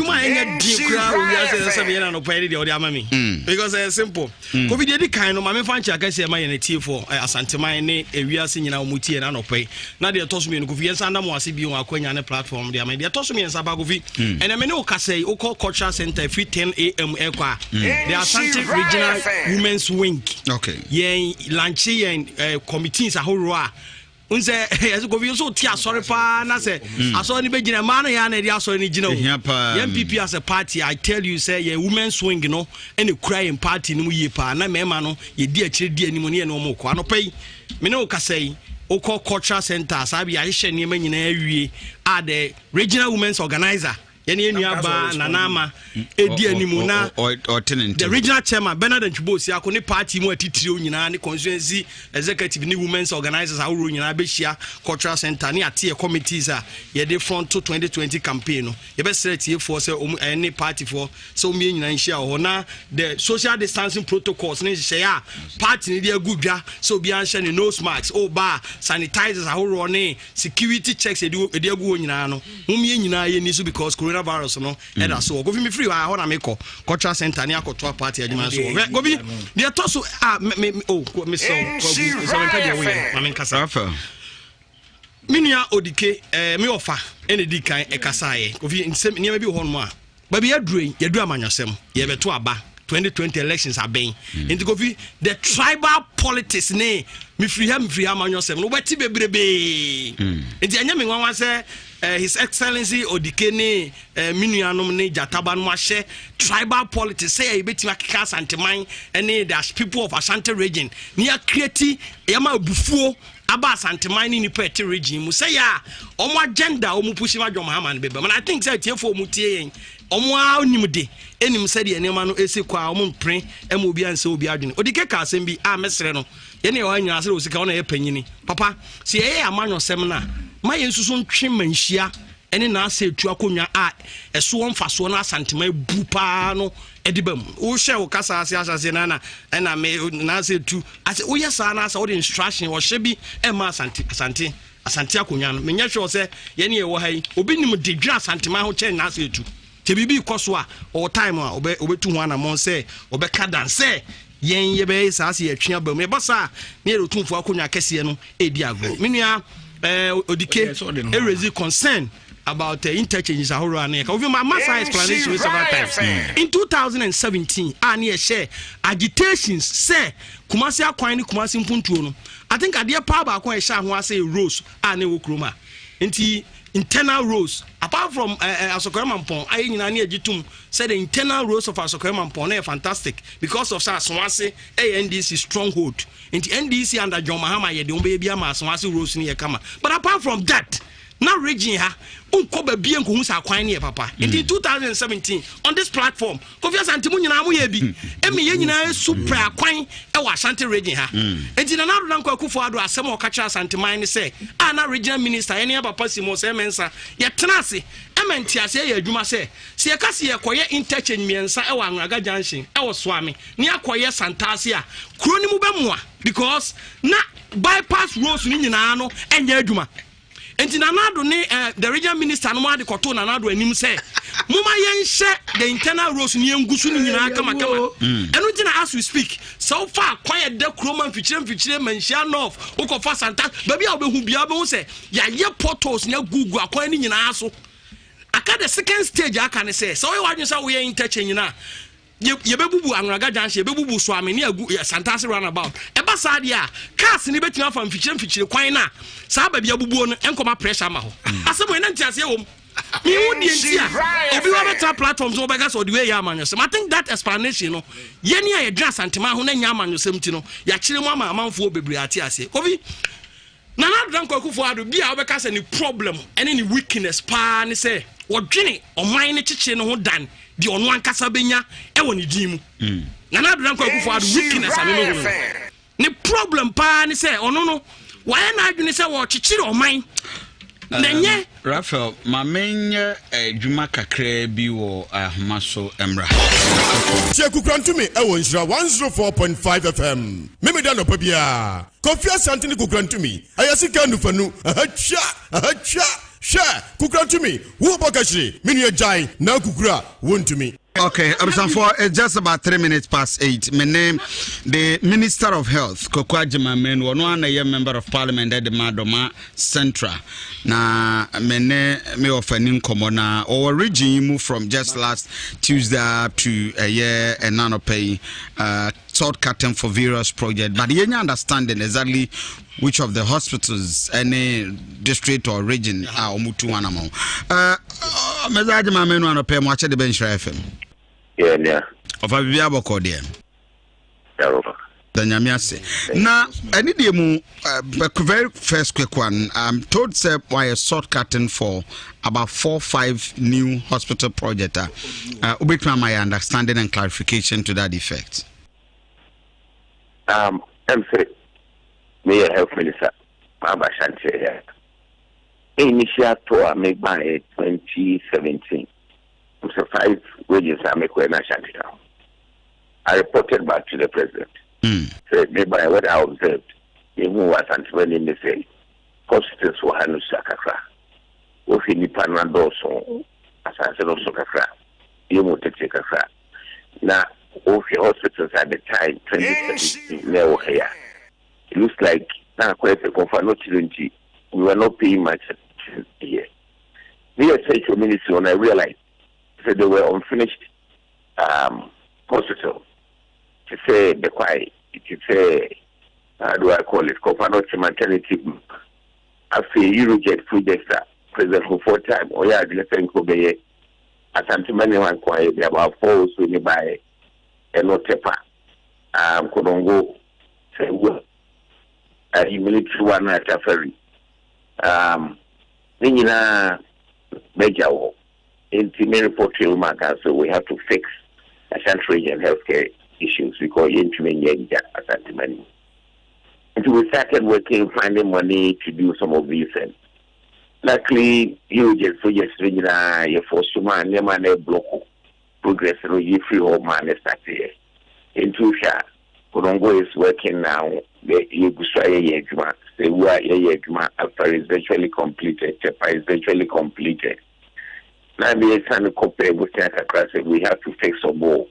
Because it's simple. COVID the kind of my fan check I say my NT for Asantemine areas in Muti and Anope. Now they toss me in Kofi and Mwasibi on Aquanian platform. They are toss me in Sabagovi. And I mean, Okase, Oko Culture Center, 3:10 a.m. Equa. They are Santi Regional Women's Wing. Okay. Yen Lanchi and committees a whole unse as go so tia sorry pa na say aso ni be gina man ya na dia aso ni gina o MPP as a party I tell you say ye women's swing no any crying party ni mu ye pa na mema no ye di akire di animu ne no mo ko anopai me ne o ka say Oko Cultural Center sabi ya hye ne ma nyina awie are the regional women's organizer yeni enuaba nanama edi animu na the regional chairman Bernard Nchubosi akoni party mu atitire onyina ne constituency executive ni women's organizers awuro nyina be hia cultural center ne ate committees a ye dey front to 2020 campaign no ye be select ye for say any party for so me nyina hia ho na the social distancing protocols ne hye ya party ne dey agudwa so bi an hye ne nose masks ba sanitizers awuro ne security checks e dey agu nyina no mumye nyina ye ni so because coronavirus no eda so go fi me free ha na me ko cultural center ni akoto party adwuma so go bi dey to so me so mame kasa minia odike me ofa ene di kan e kasa ye go fi nsem ni bi ho no a ba bi yadu amanyosem ye beto aba 2020 elections are being into go fi the tribal politics ne me free amanyosem no beti bebrebe enti anya me nwa say His Excellency Odikene Minuanom ne Jataba no ahye tribal politics say e betima keka Santeman ene dash people of Ashanti region near create yama bufuo aba Santeman ni pete region mu say ya omo agenda omo pushi ma John Mahama bebe man I think say tiefo omo tie yen omo animde enim say de enema no esi kwa omo mpre ema obi anse obi adwene Odike ka asem bi a mesere no ye ne o anya asere osika wona ye panyini papa se ye amanyo sem na ma yensusu ntwe manhia ene na asa etu akonwa a eso wonfaso na Asantema bu pa no edibam wo hye wo kasa asase na me na asa etu ase wo yesa na asa wo de instruction wo hye bi e ma asante akonwa no menye hwe se ye ne ye wo hai obi nim de dwa Asantema ho che na asa etu te bibi ikoso a all time a obetu ho na mon se obeka dance yen ye be sa ase atwa bam e bosa ne ye otumfo akonwa kese no edi agro menua Odike raise concern about the interchanges ahoro ane ka my master explanation several times in 2017 ani share agitations say Kumasi akwan ni Kumasi mpuntuo no I think ade pa ba akwan share ho ase rose ane wo kroma nti internal roads apart from Asokoyamampon ayi nyina na agitum said the internal roads of Asokoyamampon na fantastic because of Aswase NDC stronghold into NDC under John Mahama ye de obe bia ma Aswase roads ni ye kama but apart from that now region ha unko ba bia nko hu sa kwan ne papa in 2017 on this platform Kofi Asantemu nyina mo ye bi emi ye nyina super kwan e wa Ashanti region ha enti na nado nanko akufo ado asem o kacha Asanteman ne say na regional minister ene papa Simo se mensa ye tenase ementi ase ye adwuma se ye kase ye koye interchange miensa e wa Anraga junction e wo Swami ne akoye Santase a kuro ni mu bemua because na bypass roads ni nyina no enya adwuma enti nanado ne the regional minister no ma de koto nanado anim say muma yenhye the internal roads ni engusu ni nyina kama eno gina as we speak so far kwaya de kroma mfichire manhia north ukofa Santa baby a obehu bia be hu say ya ye portals na gugu akwan ni nyina so aka the second stage aka ne say so we wadwen say we interchange na ye bebubu Anraga junction ye bebubu Swami ne agu Santase runabout e ba sa dia cars ni betima fa mfichire kwan na sa ba bia bubuo no enkoma pressure ma ho asemo na ntiase wom mi wodi entia obi wa beta platforms no bega so the way ya amanyosem I think that explanation no ye ni a ye dra Asantema ho na nya amanyosem ti no ya kire mu amanfo bebre ate ase obi na dan kwakufo ado bia obeka se ni problem ene ni weakness pa ni se wodwene oman ne chiche no ho dan di ono ankasa benya e woni din mu na dan kwakufo ado weakness ameme ho ni problem pa ni se ono no why na adwene se wo chichire oman nenye Raphael mamenye dwuma kakra bi wo ahmaso emra Kukurantumi e wo Nhyira 104.5 FM meme da no pa bia Kofi Asante ni Kukurantumi ayasika nufanu ahatwa Share Kukurantumi. Who Bokashri? Mini Jai. Now Kukura. Won't to me. Okay, it's just about 3 minutes past 8. My name, the Minister of Health, Kokwajima Men, one a member of Parliament at the Madoma Central. Na me offer Ninkomona or regime moved from just last Tuesday up to a year and none of pay salt cutting for various projects. But you understanding exactly which of the hospitals, any district or region are Mutu Anamo. Mezajima Men one of pay watch the bench FM. Yeah. Of a viable cordial. Now, I need you very first quick one. I'm told sir why a short cutting for about 4 or 5 new hospital projects. With my understanding and clarification to that effect. I'm saying, may I help Minister Baba Shantia? Initial tour made by 2017. I'm surprised wages I make when I shut it down. I reported back to the president. Said, by what I observed, even was until in the say, hospitals were handled Sakakra. If you need Panando, as I said, also Kakra, you want to take a crack. Now, all the hospitals at the time, 2017, they were here. It looks like now, quite a confanotity, we were not paying much here. The State Ministry, when I realized, said they were unfinished hospital. To say the quiet, to say, how do I call it? Kukurantumi maternity. I feel you reject projects President who 4 times. Oh yeah, I didn't think Kobe. As Antimani one quiet, there about 4 when you buy a no tepa. Kodongo say well. Military one at a ferry. Nina Bejawo. In the report so we have to fix Ashanti region healthcare issues because into Ashanti. And we started working, finding money to do some of these things. Luckily, you just you for Suma, Nemane block progress, you free home man start here. Into Sha, Kodongo is working now. You Yejuma, say we are Yejuma after it's virtually completed. Tepa is virtually completed. Now we are trying to compare with Kakra. We have to fix some more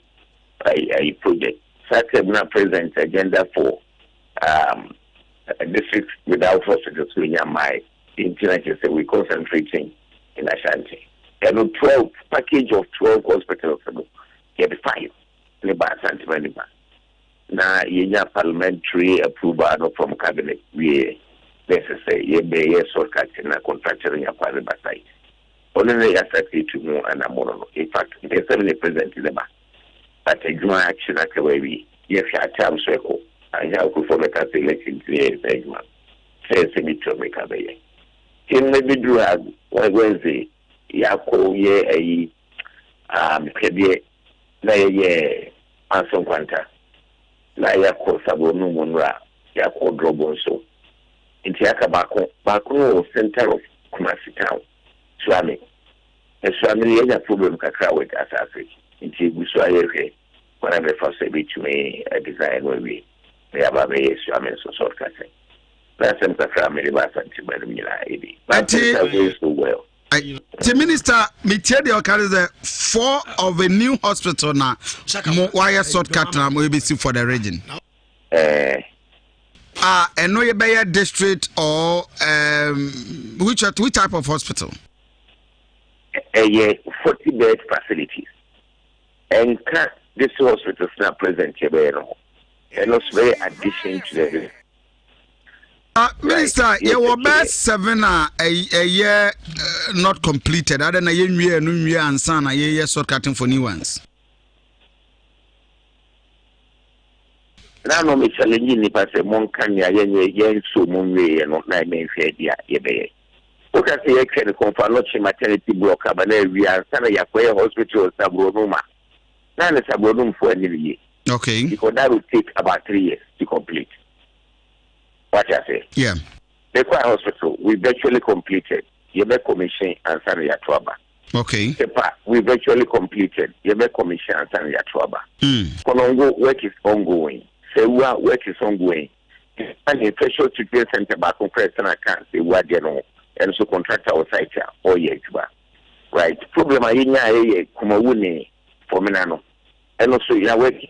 a project. Saturday now present agenda for a district without hospitals in Yamai. Internet say we concentrating in Ashanti. And on 12 package of 12 hospitals, get 5 in about Ashanti. Now you parliamentary approval from cabinet. We necessary you be sort cutting a contractor in your private side. Only accepted to know and I'm in fact, there's certainly present in the back. But a joint action at the way we, if you have time circle, I have to form a calculation to the exam. Say, me to make a day. In maybe do have one Wednesday, Yako ye Pebie, Laye, Anson Quanta, Layako Sabonu Munra, Yako Drobonso, in Tiaka Bako, center of Kumasi town. Swami. And Swami is a problem Kakra with Asafri. Into Buswaye, whatever for say to me, a design where we have a very Swami so sort of thing. That's some Kakra Melibas and Timanila. But it so well. The minister, me tell you, the 4 of a new hospital now, wire shortcut now, will be for the region. And no Bayer district or which type of hospital? 40-bed facilities. And this hospital is not present here. And also very addition to the Minister, you were best 7 a year not completed. I don't know year and son a year short cutting for new ones. Now no me challenging if I say Moncania yen so monwe and not nine men fair dia yebe. Okay, say the Kukurantumi maternity block abane we are sana yakwe hospital Sabronuma. Now the Sabronum for any year. Okay. Because that will take about 3 years to complete. What I say? Yeah. The Kwa hospital we virtually completed. Yebe commission and sana yatwaba. Okay. We virtually completed. Yebe commission and sana yatwaba. Konongo work is ongoing. Say work is ongoing. And the special treatment center back on Preston account say what they know. and so contractor or site or yetuba. Right? Problem I nya kumawuni for Minano. And also you are working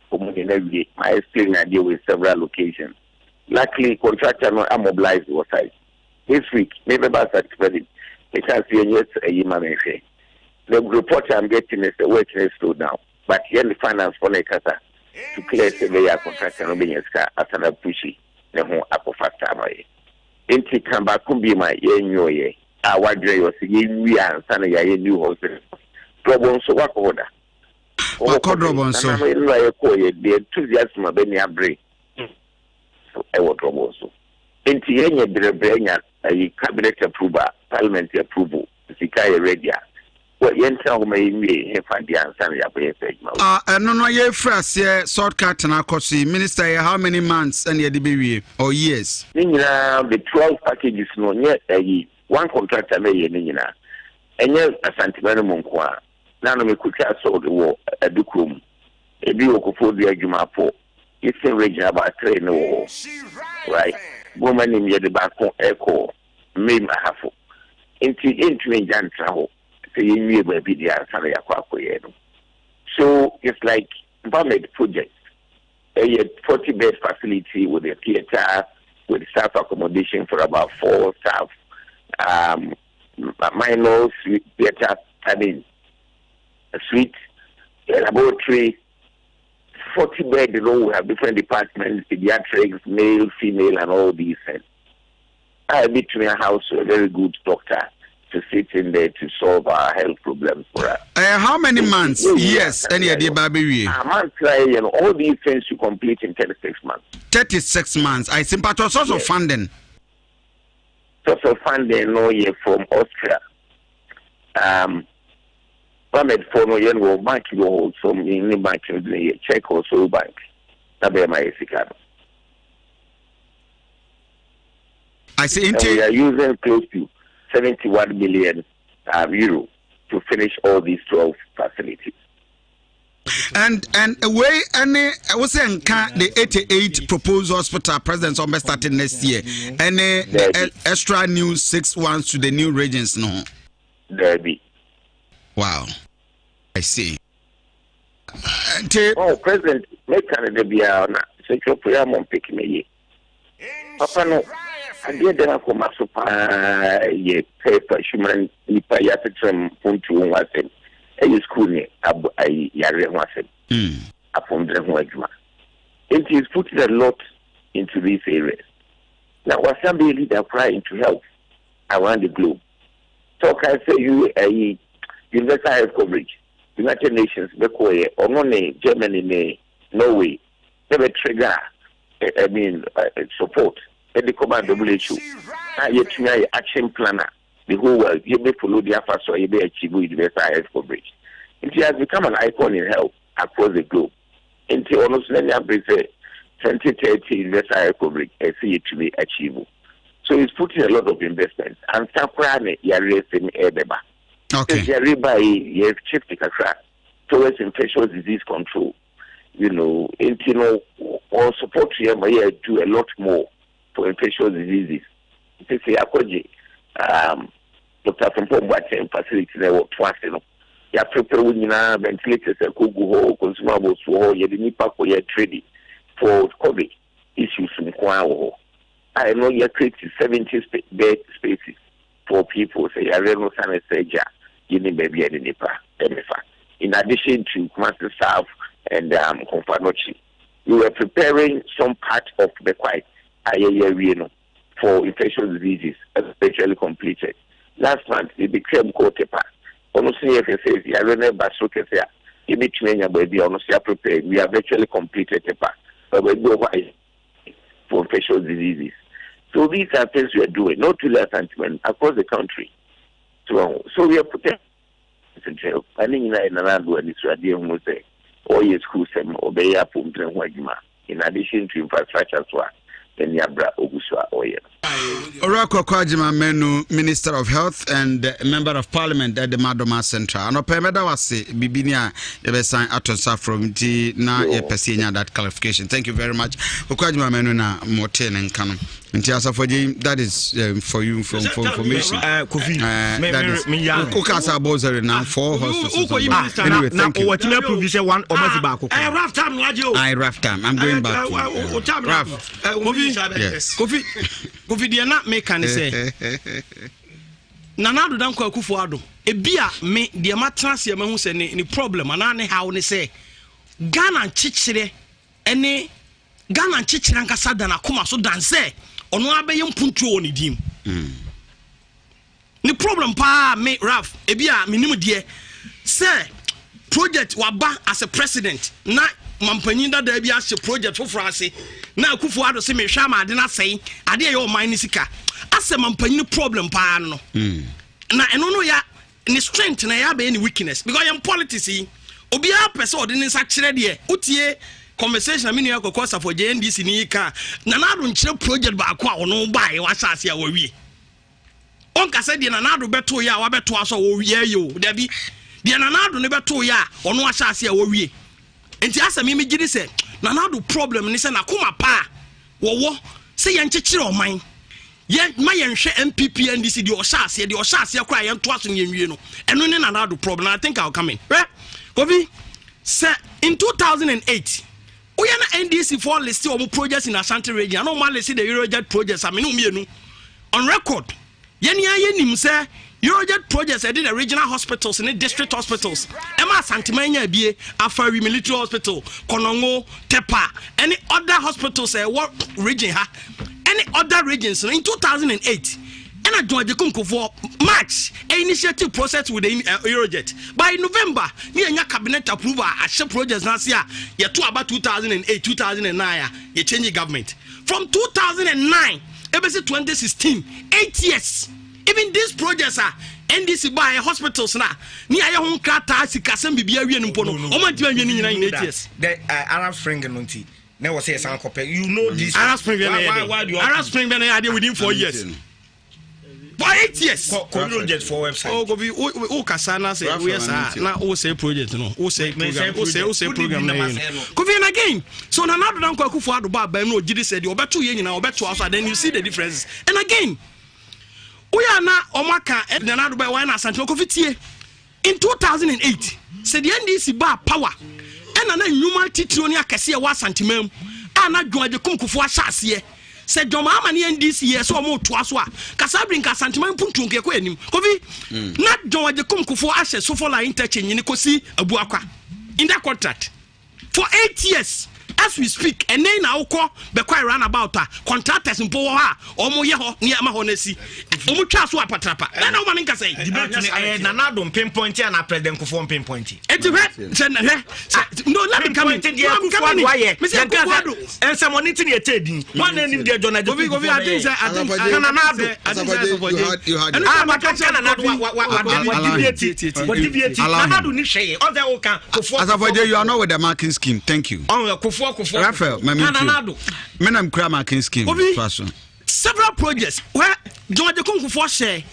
for every my explain I deal with several locations. Luckily contractor no are mobilized or site. This week, maybe about that credit. It has been yet a human. The report I'm getting is the work is slowed down. But here the finance for the kata to clear the contractor no being as an pushy. The whole apple factor. Inti come back could be my ye. Our day was we are standing a new hospital. Trouble so what order? What trouble so? The enthusiasm of any break. So I will trouble so. Inti yenye brebenya a cabinet approval, parliament approval, Sikai ready. Well, yenta may we have the answer. No, ye phrase, shortcut and akosi. Minister, how many months and ye DBW or years? The 12 packages no yet one contractor may nina. And yet a sentimental monqua. None of me could saw the war at the room. A beautiful for the Jumapo. It's a region about train war. Right? Woman in the back echo. May my half. Into Jan travel. So it's like government project. A 40-bed facility with a theater, with staff accommodation for about 4 staff, minor suite theater, a suite, a laboratory, 40-bed. You know, we have different departments, pediatrics, male, female, and all these things. I between a house with a very good doctor to sit in there to solve our health problems for us. How many months? Yes, any idea, Baby? A month, and all these things you complete in 36 months. 36 months. I think, but source of funding. Source of funding, no, year from Austria. Permit for no year will bank you hold from any bank in the check or so bank. That be my Sicano. I see. We are using close to 71 million euro to finish all these 12 facilities. And away any I was saying the 88 proposed hospital presidents on starting next year. Any extra new 6 ones to the new regions no. There be. Wow. I see. President, make Canada be on secure prayer mon pick me. Papa no. I did that for my super ye paper human nipa yatetram puntu wasem. A school I yare wasem. Upon the Wajma. It is putting a lot into these areas. Now was somebody leader crying to help around the globe. So can say you a universal health coverage. United Nations, Bekoe, or Germany, Norway, never trigger support. The command WHO, I action planner, the whole world, you may follow the efforts so you may achieve universal health coverage. It has become an icon in health across the globe. Until almost many have said 2030 universal health coverage, I see it to be achievable. So it's putting a lot of investments. And Sakurane, Yare, Edeba. Okay. Everybody, you have shifted towards infectious disease control. You know, or support you do a lot more for infectious diseases. This is Dr. Fompo facility there twice. You are preparing ventilators and consumables for you need trading for COVID issues in Kwao. I know you are creating 70 bed spaces for people. Say you are renal anesthesia. You need baby and nipa. In addition to master staff and Confanochi, we were preparing some part of the quiet for infectious diseases, especially completed. Last month, it became Kotepa. Honestly, if it says, I remember Sokesea, in between your baby, honestly, prepared. We have actually completed the part, but we go for infectious diseases. So these are things we are doing, not to less sentiment across the country. So we are protecting. I think in another one is ready almost all your schools and obey up in addition to infrastructure, then Yabra Ogusu. issue or yeah. Orako Kwajima Menu, Minister of Health and Member of Parliament at the Madoma Central. And Opemeda was Bibinia Ebesan Atonsa from T na Pesina that clarification. Thank you very much. Kwajima Menu na Moten and Canon. That is for you for information. That is Kukasa Bozari now 4 hospitals. Anyway, thank you. I rough time. I'm going back to yes. Kofi dia na me kan say Nanado dan kwa Kufuado e bia me dia matrase ma hu say ni problem ana ne how ne say Ghana chichire ene Ghana chichire nkasa da na koma so dan say ono abeye mpuntu oni dim ni problem pa me Raf e bia me nim de say project waba as a president na mampanyin da bi a project for France na Kufuado se me hwa ma ade na sei ade ye o man ni sika ase mampanyin problem pa no na eno no ya ni strength na ya be ni weakness because in politics obi a person ode ni nsa kire de utie conversation na me ni akokosa for JNDC ni ka na na do nkire project ba akwa ono ba ye wa sase a wawie on ka se de na do beto ya wa beto aso wo wie yo da bi de na do ne beto ya ono wa sase a wawie enti asa me gidi se na do problem ni se na kuma pa wo se ye nkekere o man ye ma ye nhwe MPP NDC de o sase kra ye nto aso nyenwie no eno ne na do problem. I think I'll come in Kofi se in 2008 oya na NDC for list o projects in Ashanti region no man list the Eurojet projects I mean umienu on record ye nia ye nim se Eurojet projects I did the regional hospitals and the district hospitals. Emma Santimania bie Afari Military Hospital, Konongo, Tepa, any other hospitals what region ha? Any other regions in 2008. And I joined the Kunku for March, an initiative process with the Eurojet. By November, near your cabinet approval at ship projects last year, you to about 2008, 2009, you change the government. From 2009, ever since 2016, 8 years. Even these projects are NDC by hospitals na ni aye ho krata sikasem bibia wie npo no o ma tima wie ni nyina in 8 years the Arab Spring no nti na wo say san copy you know this Arab Spring Arab Spring be na ade within 4 years for 8 years project for website oh go be o kasa na say we na o say project no o say program o say program na go be again so na do dan kwa Kufuado ba ba no gidi say the obeto ye nyina obeto also then you see the differences and again Uya na omaka Nanado by wine Asante Kofitie in 2008 said the NDC bar power and an human titro ni akese wa Santimam ana dwoaje kumkufu asase said Joma amani NDC ye so mo to aso a kasa brin ka Santimam puntu nke ko anim Kofi na dwoaje kumkufu ashe so for la interchange ni kosi abuakwa in that contract for 8 years as we speak and then now ko be quite run about contractors in power ha omo ye ho ne ma ho na si omo twa so apatrapa na na o ma nka say debate na na do pinpoint na president Kufuor pinpoint eti no let me come in I'm coming in Mr. Kufuor and someone need to etedin one name dey John Adefi I think na na do you had na do ni hwe on the o kan Kufuor as avoid you are not with the marking scheme thank you Kufuor Raphael, Menam Krama King scheme. Several projects where John de Kufuor share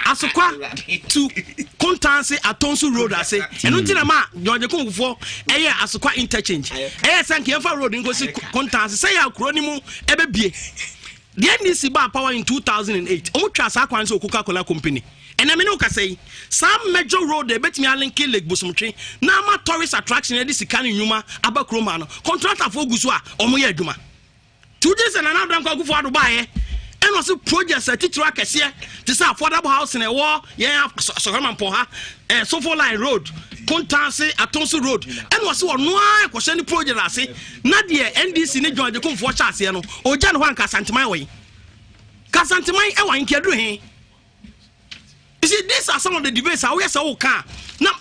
Asokwa to Kontanse Atonsu Road. I say, and until ma John de Kufuor, Asokwa interchange. Sankiafa Road in Kontanse, say our chronimu Ebebe. The NDC bar power in 2008. Omutras Aquanso Coca-Cola Company. And I mean, say some major road they bet me a link Lake Busumtree. Now my tourist attraction at this Sikani Numa, Abakromano, contractor for Guswa, or Moyaduma. 2 days and another go for Dubai. And also projects a teacher here to say affordable house in a war, yeah, Sohaman Poha, and Sofo Line Road, Contanse, Atonsu Road, and was so no question project. I say, Nadia NDC joined the Kufuor Chasiano, or John Juan Casantimai way. Casantimai, I want to you see, these are some of the debates. I always say, oh, now,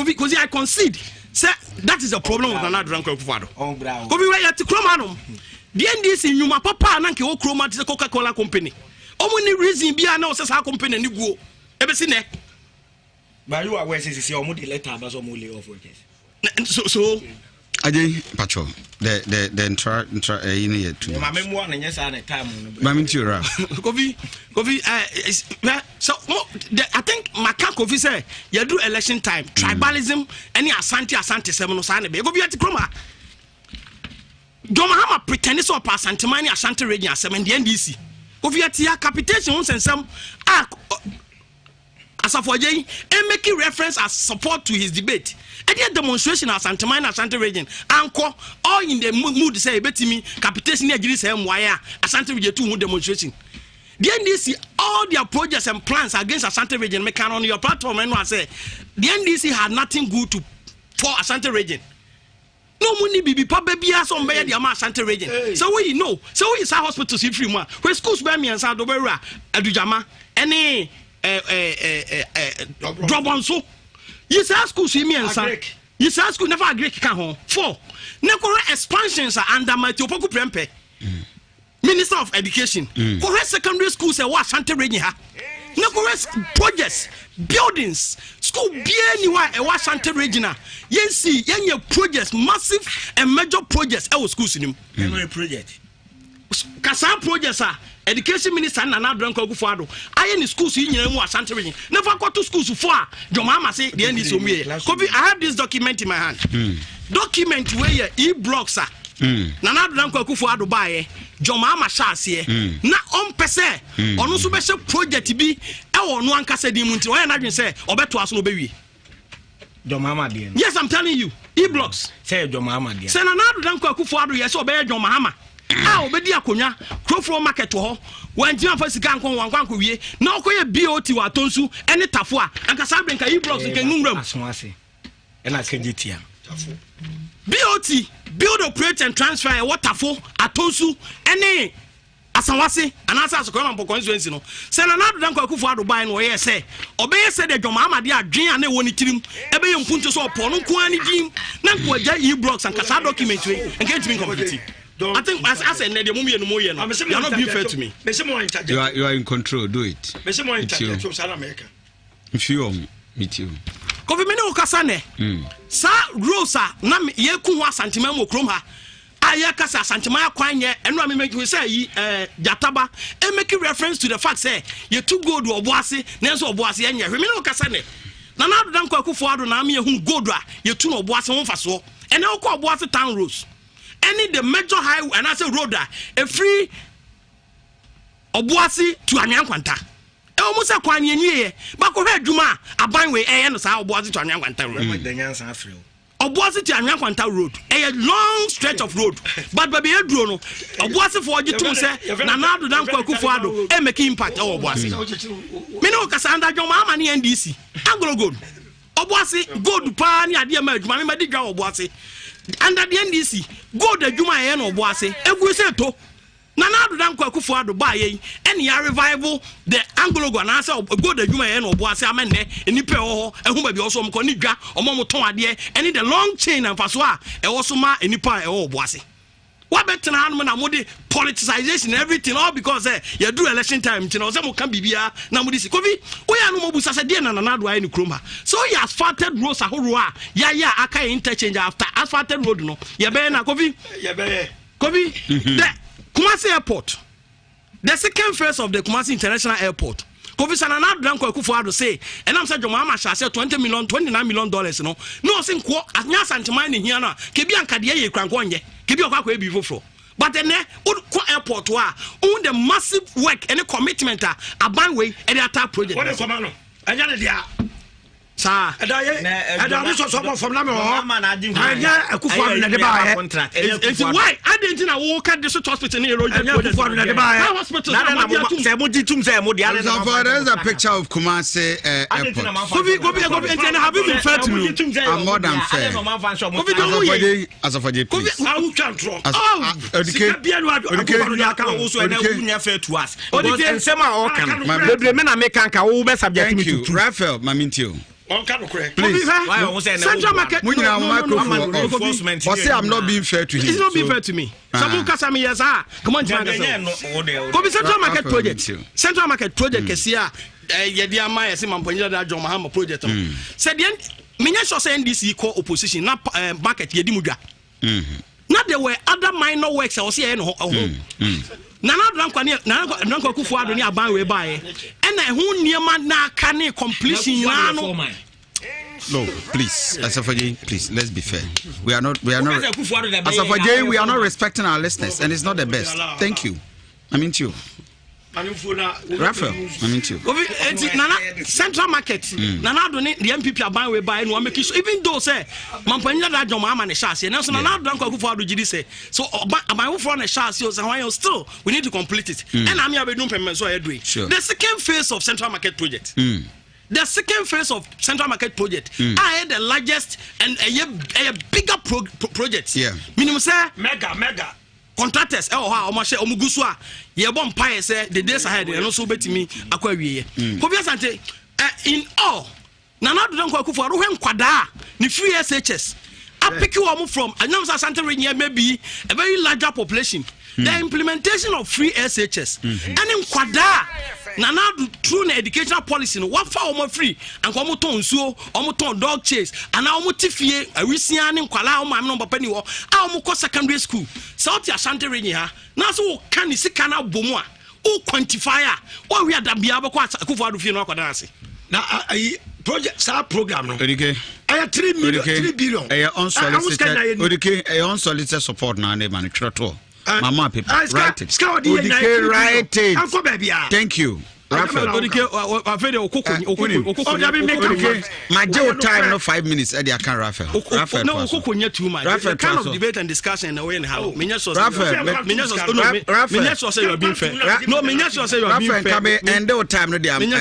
because I concede. Say, that is a problem with another drunk Kufuor. Oh, bravo. Because we at the Cromano. The NDC, you my papa, and Uncle Croma is a Coca-Cola company. Only reason be now says our company and you go. Ever seen it? But you are where says your moody letter, but only of workers. So, Ajay Pacho, the intra in here too. My memoir and yes, I time. Nhyira. Kofi, so I think Maka Kofi say you do election time, tribalism, any Asante seven sign be. Kofi at Kroma. Domahama pretend so pass Santimani Asante region 7 the NDC. Kofi at here capitation and some as of and making reference as support to his debate. And yet demonstration as Santimani Asante region anchor all in the mood say betting me capitation near Gilis wire Asante region 2 demonstration. The NDC, all their projects and plans against Asante region make on your platform and I say the NDC had nothing good for Asante region. No money be baby as on by the Asante region. So we know. So we say hospitals in free where schools by me and Sadobera, Adujama, any drop on so. You say schools in me and San. You say school never agree can home. 4. Nekora expansions are under my Topoku Prempe. Minister of Education. Correct secondary schools are what Asante region ha. Correct projects, buildings, school be anywhere a Asante region. Yes, see, your projects, massive and major projects. Our schools in him. Project. Kasa projects are education minister and another drunk Fado. I in schools in Asante region. Never got to schools for your mama say the end is me. I have this document in my hand. Document where e-blocks are. Nana Danko Kufuado buy Joma Mashas na on pese on so be project bi e won no ankasa di munti why na dwen say obeto aso no bewi Joma dear. Yes, I'm telling you, e-blocks say Joma dear. Say Nana Danko Kufuado yes obey Joma Hama ah obedi akonya crofro market ho wan ti amfa sika nkon wan kwan ko wie na okoye BOT wa tonsu ene tafo a ankasa brenka e-blocks nke nwuram aso ase ena skenjitia tafo BOT, build, operate and transfer a waterfall, atosu, any asawase, and answer as a common constituency. No, send another Danko Kufuado buy no way say, obey said that your mamma dear dream and they won't eat him, ebay and puntos or ponuquani dream, Nanko e blocks and Casa documentary and get me completely. I think as I said, the movie and more, you're not being fair to me. You are in control, do it. If you meet you. Kofi mene okasane sa rosa na ye kunwa santima mo krom ha aya kasa santima kwanye eno me make say yi jataba e make reference to the fact say you too gold oboase nenso oboase anya hwe mene okasane na na do danko akufo ado na me hu gold a you too oboase won faso ene okọ oboase town roads any the major highway and I say road a free oboase to Anyankwanta almost a quan ye, but go ahead, Juma, a byway, and so was it on Yankwanta Road. Or was it on Yankwanta Road? A long stretch of road, but baby, a drone, or was it for you to say, Nanado Danko Kufuado, and make impact or was it? Mino Cassandra, your mamma, and DC, Anglo good. Or was it good pan, dear merge, my medical or was it? And at the NDC, go the Juma and or was it? And we said to. Nana Danko Kufuado buy any revival the Anglo go na say go the Juma and oboase amene enipe ho ehun ba bi also mko ni dwa omomoton ade any the long chain and faso a e also ma enipa e oboase what better na na mode politicization and everything all because you do election time you know say mo kan bibia na mode si kofi oya no mo busa say de na na do ayi ni kroma so he asphalted roads ahoro a ya aka interchange after asphalted road no ye be na kofi Kumasi Airport, the second phase of the Kumasi International Airport. Kofi Sanana Danko Kufuado say, and I'm saying, Mama shall say $29 million. No, sing quo, as Nya Santimani in here now, Kibian Kadia Krankonye, Kibio Kakwe before. But then, airport wa own the massive work and a commitment a banway and the attack project. What is Comano? I got it, yeah. Sir, and I was someone from Lamo. It's why I didn't know walk at the hospital near Roger. Hospital. There's a picture of Kumasi Airport. Have you been fair to me? I'm more than fair. As of the please. Thank you, Raphael Mamintio. Please. Central Market. I'm not being fair to him. It's not being fair to me. Some Kasami yes, come on, Central Market project. Central Market project is here. Yedia Maya Simamponia John Mahama project. Said the Minya NDC call opposition, not market Yedimuga. Now there were other minor works I was here no Nana Dranko Kufuado ni aban we buy and who niema na kane completion No, please, Asafaji, please, let's be fair. We are not Asafaji, we are not respecting our listeners, and it's not the best. Thank you. I mean to you. Raphael, I mean to you. Nana Central Market. Nana donate the MPP aban we buy no make sure even though say Mampanya da Joma man chassis. Now so Nana Dranko Kufuado gidi say. So aban for na chassis so why still we need to complete it. And I'm here be doing payment so I do it. The second phase of Central Market project. The second phase of Central Market project, I had the largest and a bigger project. Yeah. Minimum say mega contractors. Omuguswa. Ye bon pie say the days ahead and also bet me akwawie. Kobiasante in all. Nana Dranko Kufuado when kwada ni free SHS. I pick you from Anamsa Santa Renia maybe a very larger population. The implementation of free SHS and in kwada Nana through the educational policy no what for omo free and komo ton so omo ton dog chase and now omo tifie awisia ne nkwala omo am no papa ni wo a omo ko secondary school South Ashanti region ha na so kan ni sika na bomu a o quantifier o wi adabia be ko Kufuado fie no akwada ase na project star program no okay I 3 billion unsolicited unsolicited support na ne man twerɛ Mama people, write it. Write it. Thank you. Raphael, my jail time no 5 minutes. Eddie, I can't Raphael. No, too much. Raphael, kind of debate and discussion away and how. Raphael, say you're being fair. No, say you're being fair. And the time no dey am me do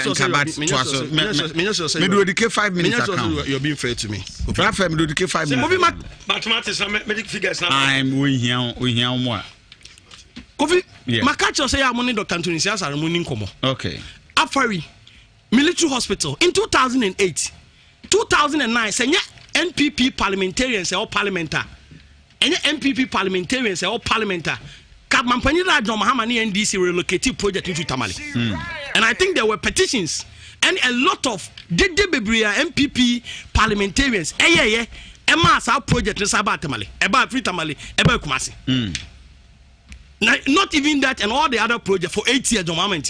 the 5 minutes. You're being fair to me. Raphael, me do the 5 minutes. Mathematics and medical figures now. I'm we here more. Kofi, Makacho say I'm money Dr. Anthony Sias are money komo. Okay. Afari Military Hospital in 2008, 2009. Say NPP parliamentarians or parliamenta. Any NPP parliamentarians or parliamenta. Mampani Rajo Mahamani NDC relocated project into Tamale. And I think there were petitions and a lot of Bebria MPP parliamentarians. Emma sa project in Sabah Tamale, Eba Free Tamale, Eba Kumasi. Not even that and all the other projects for 8 years. Moving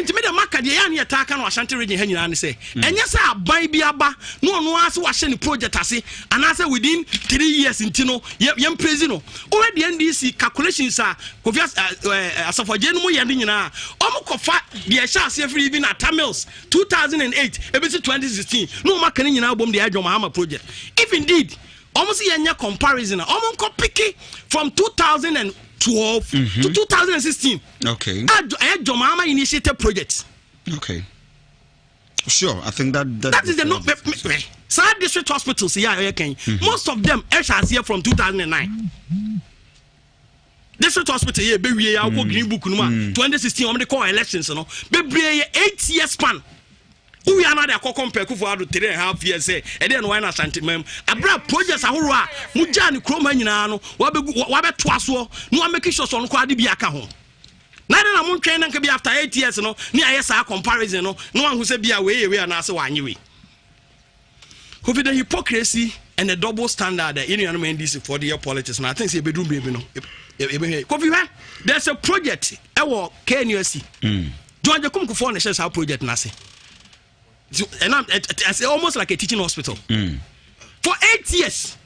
to me the market, the young attack on Ashanti region and say, and yes, I buy Biaba, no ask what's any project I say, and I say within 3 years in Tino, young Presino. Already NDC calculations are as of a general Yandina, Omokofa, the Ashas every even at Tamils, 2008, ABC 2016, no marketing in album the Adjo Mahama project. If indeed, almost a year comparison, almost picky from 2012 to 2016. Okay. Jomama initiated projects. Okay. Sure, I think that is the not South District hospitals. Most of them are here from 2009. District hospital here, baby, I go green book 2016. They call elections, you know. Baby, 8 years span. We are not a compare Kufuado 3.5 years. And then why not Santimem? I brought projects Ahura, Mujani Kromanino, Wabe Twaso, no making sure on Quadi Biaka. Neither I'm training can be after 8 years, no, near SR comparison, no one who said be away, we are not so anyway. Who be the hypocrisy and the double standard that any man this for the politics, and I think it's a bedroom baby. No, there's a project, our KNUSC. John Jacob Kufon says our project, Nasi. And it's almost like a teaching hospital. For 8 years,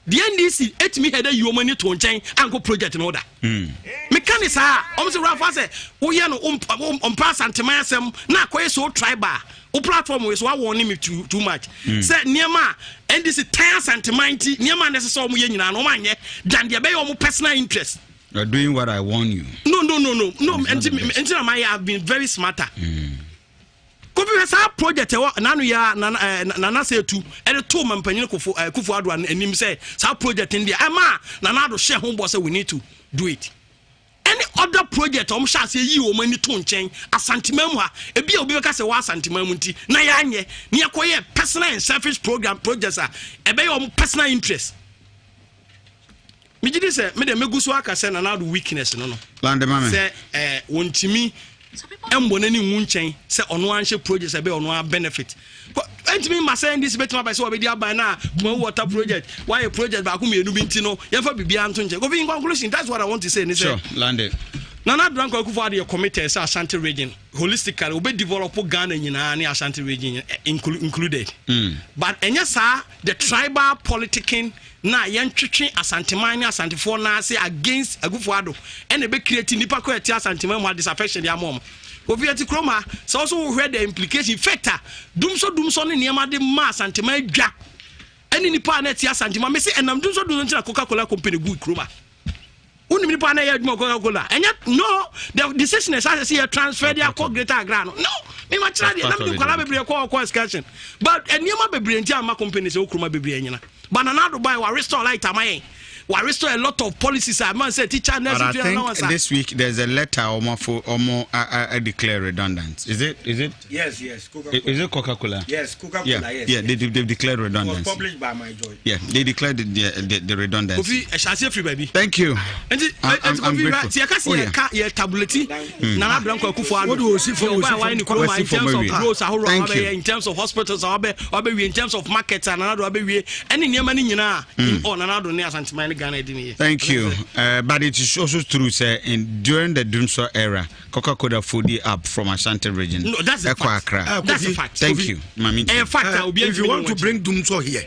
the NDC ate me had a you money to change and go project in order. Mechanics are almost Rafa say, we are pass and Timasem, not quite so tribal. O platform was what warning me too much. Said Niama, NDC tires and Timanti, Niama necessary no man yet, than the bay of personal interest. You're doing what I want you. No. Until I have been very smarter. Kofi has a project nanu ya nana say two and the 2 man panyin Kufuado and him say sa project in there ama nana do share home boss say we need to do it. Any other project sha say yi o mani to nchen asantimam ha e bia obi ka say wa asantimam nti na ya anye ne yakoye personal and selfish program projects a e be your personal interest. Me gidi say me de megusu aka say nana do weakness no lande mama say wontimi embonani ngunchen say ono anhye project say be ono benefit entimi ma say this betima by say obedi aban na water project why a project ba ko me enu bi ntino ye fa bibia nto nche Kofi in conclusion that's what I want to say ni say sure landed Nana Branko Akufo the committee say Ashanti region holistically we develop Ghana nyina na Ashanti region included but enya sa the tribal politicking na yentwetwe Asanteman ni Asantefo na say against Akufo-Addo and be create nipa ko eti Asanteman mu disaffection dia mom Kofi eti kroma so also heard the implication factor dumso ne niema de ma Asanteman dwa any nipa na eti Asanteman me say enam dumso na Coca-Cola company good kroma unimi nipa na ya adwuma Coca-Cola enya no the decision is as say transfer dia ko greater Accra no me ma try dey na me kwala bebre ko excursion but eniema bebre nti ama company say okroma bebre enyina but na Dubai wa restore like tamaye wa restore a lot of policies I man say teacher nurse but I think this week there's a letter I declare redundant is it yes Coca-Cola. Is it Coca-Cola yes Coca-Cola yeah they've declared redundant it was published by my joy yeah they declared the redundancy Kofi shall free baby thank you I'm grateful yeah tabuleti Nana Branko Akufo-Addo what do you see for in terms of hospitals in terms of markets and another any niema ni nyina on another ne Asanteman Ghana din. Thank you. But it is also true, sir, during the Dumso era, Coca-Cola food up from Ashanti region. No, that's a fact. That's a fact. Thank you. If you want to bring Dumso here,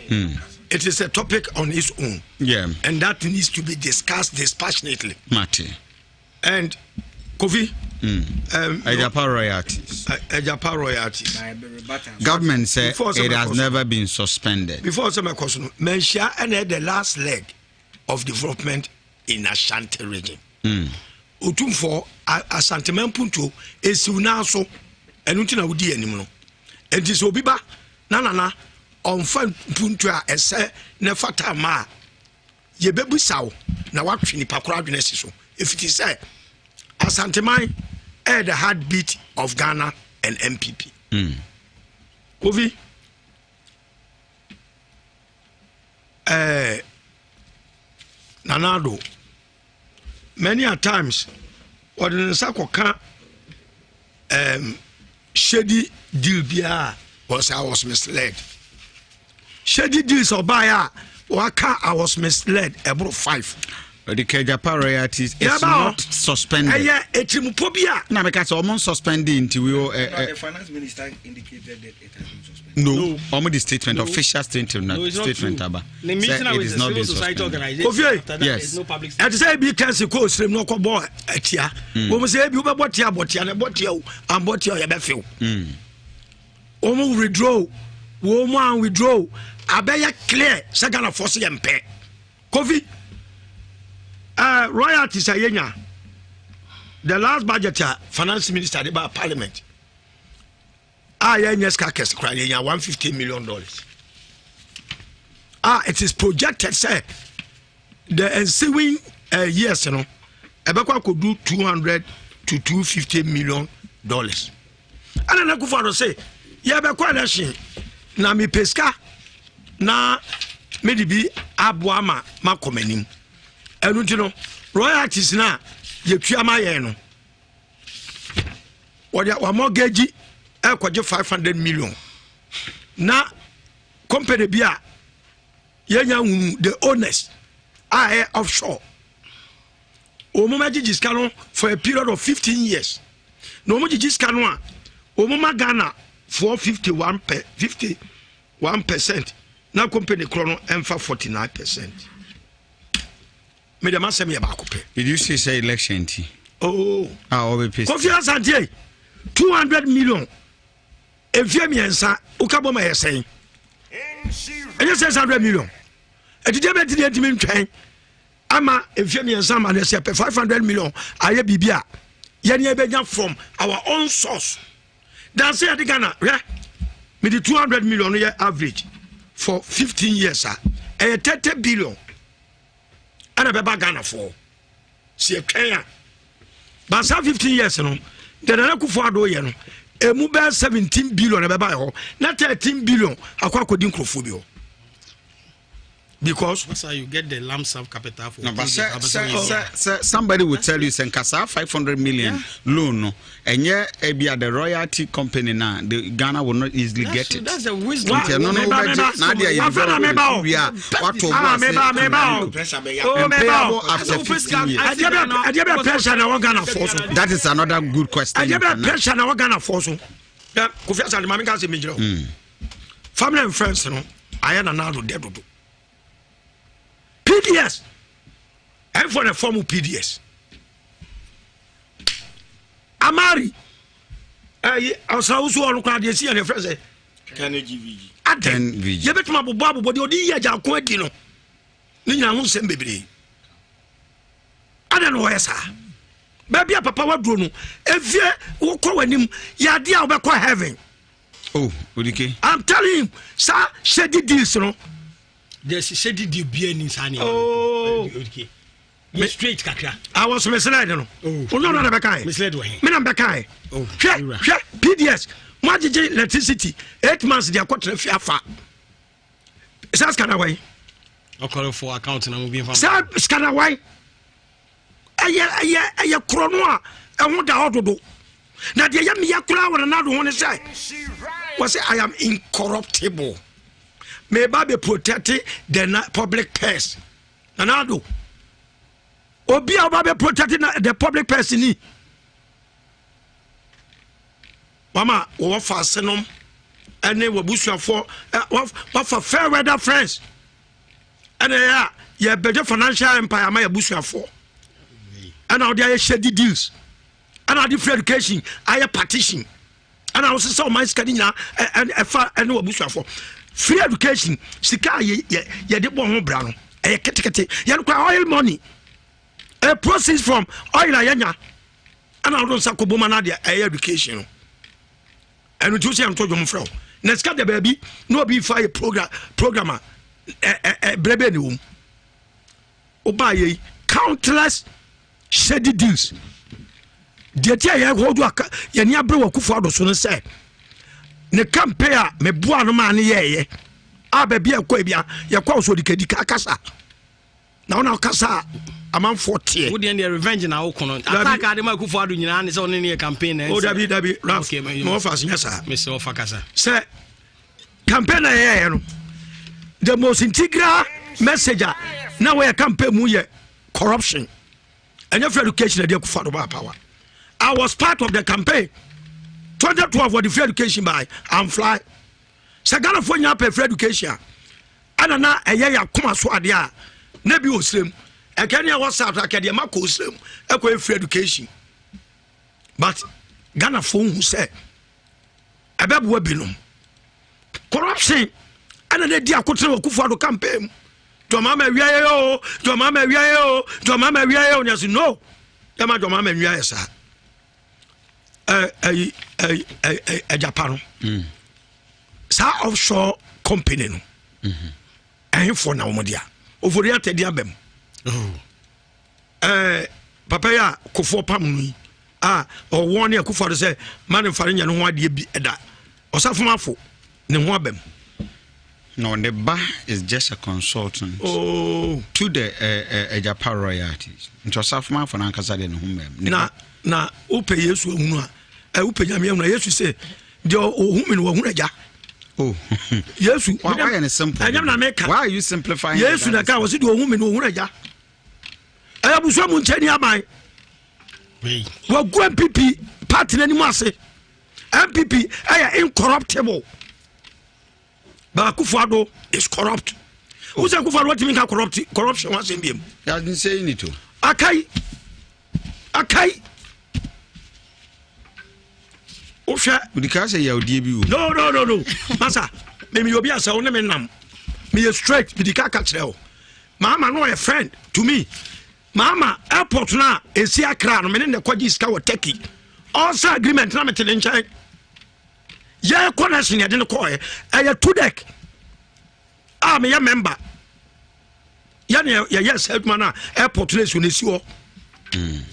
it is a topic on its own. Yeah. And that needs to be discussed dispassionately. Mate. And Kofi, Ejapa royalties. Government said it has never been suspended. Before some question, Menshia and the last leg of development in Ashanti region. Utumfo Asanteman Punto esiunaso enuti na wudi anim no. Enti so biba na on fan punto a ese ne fata ma ye bebusawo na watwe ni pakora adwene so. If it is say Asanteman the heartbeat of Ghana and MPP. Kofi Nanado many a times what in Sakoka shady deal bia was I was misled. Shady deals or buyer waka I was misled about 5. The Kejapa royalties is not suspended. Yeah, etimupobia. Na because almost suspended until we the finance minister indicated that it has been suspended. No, almost the statement, official statement, aba. The meeting it is not civil society organization. Yes. No public. And to say be cancel ko stream no ko bo atia. We say be botia na botia and botia ya be feel. Omo withdraw. Woman withdraw. Abeya clear second of force yempe. Kofi royalties ayenya. The last budget finance minister de ba parliament. Yes, $150 million. It is projected, say, the ensuing years, Ebekwa could do $200 to $250 million. And then I say, Ebekwa nation, na mi peska, na medibi abuama makomenim. And royalties na ye tuama yeno. Wa mortgage kwaje 500 million na company bia yenya the owners are offshore omoma gigiskano for a period of 15 years no mo gigiskano a omoma Ghana for 51% na company krono emfa 49%. Me dem asem ye ba kope. Did you say election tea? Oh Kofi Asante 200 million. If you miensa ukabo ma yesen enye 600 million etije beti de timi ntwen ama if you miensa ma na se 500 million aye bibia ye ne ebenya from our own source dan say at Ghana me the 200 million year average for 15 years 30 billion ana beba Ghana for se twen but 15 years no the Nana Akufo-Addo ye no emu be 17 billion e be ba ho na 13 billion akwa kodi nkrofo bi ho because that's how you get the lump sum capital for. No, but somebody will tell you, Senkasa 500 million loan, no, and yeah, the royalty company now, the Ghana will not easily get it. That's the wisdom. No, Nadia, you after 15 years. That is another good question. Family and friends, no, I am now dead. PDS, and for the form of PDS. Amari, I was also on crowd, you see, and your friends say, can you give you? I can be. You bet my Babu, but you're the quite, you know. Nina won't send baby. I don't know where, sir. Baby, Papa, what do you know? If you will call him, your dear, I'll be quite having. Oh, okay. I'm telling him, sir, shady deals, you know. There's a shady deal being in Sani. Oh, okay. You're straight, Kakra. I was misled, you know. Oh, no, no, Bekai. Misled way. Bekai. Oh, PDS, what did you electricity? 8 months, they are quite a far. Says Canaway. I'll call for account and I'm moving from Scanaway. A chronoa, I want the auto do. Now, the young Yakura, another one is say, was I am incorruptible. May be protecting the public purse. And I do. Obi Ababe protecting the public purse. Mama, what for Senum? And they were bushing for what for fair weather friends. And yeah, better financial empire, my bushing for. And now there are shady deals. And I did education, I a partition. And I also saw my scadina and what bushing for. Free education, sika ye de bon brown. E ketekete. Ye look oil money. A process from oil ayanya. And I don't sakobo manade education. And we just am to your fro. Let's get the baby, no be fire programmer. Brebe ni wom. Obaye countless shady deals. The tia ye hold ye ni abre wa kufu ado so no say. Ne campaign me boa no ma ne ye a ba bia kwa bia ye kwa so dikadika kasa na ona kasa amam 40 wo de revenge na wo kono attack ade ma kufu ado nyina ne se one ne campaign na o dabi okay mo fa sinya sa me se o fa kasa se campaign na ye no the most integral message na we campaign mu ye corruption and your education na dey kufu ado ba power. I was part of the campaign 2012 for the free education by and fly. Sagana for you pay free education. And na a year come so adia. Nebi Oslim. A Kenya was out academia Oslim. A free education. But Ghana phone who said a baby webinum. Corruption. And the dear Kotel Kufado campaign. To Mama Rio, to Mama Rio, to Mama Rio. Yes, no. Yama to Mama Rio, sir. A Japan. Sa offshore company no. And for now modia. Over there te dia bem. Papa ya kofo pam or one year kofo say man farinya no ho ade bi eda. Osafomafo ne ho abem. No, the bar is just a consultant to the Japan royalties. Into Osafomafo na nkasa de no ho na ope Yesu ehunu a ope nyame ehunu Yesu say de ohumi no ohunu aja. Oh, Yesu why are simple? Why are you simplifying? Yesu na ka wasi de ohumi no ohunu aja. Ayabuso mu ncheni aban. Wa gu MPP party na ni mu ase. MPP aya incorruptible. Ba Akufo-Addo is corrupt. Who say Akufo-Addo what mean corruption was in him? He has been saying it too. Akai. Osha, because you DBU. No. Masa, me obi asa one me nam. Me straight with the car catch. Mama no a friend to me. Mama airport na esi Accra no me ne kwaji ska wo Turkey. Also agreement na me tele nchai. Ya connection ya de no call e 2 deck. Me ya member. Ya ne ya yes headman na airport na so na si ho.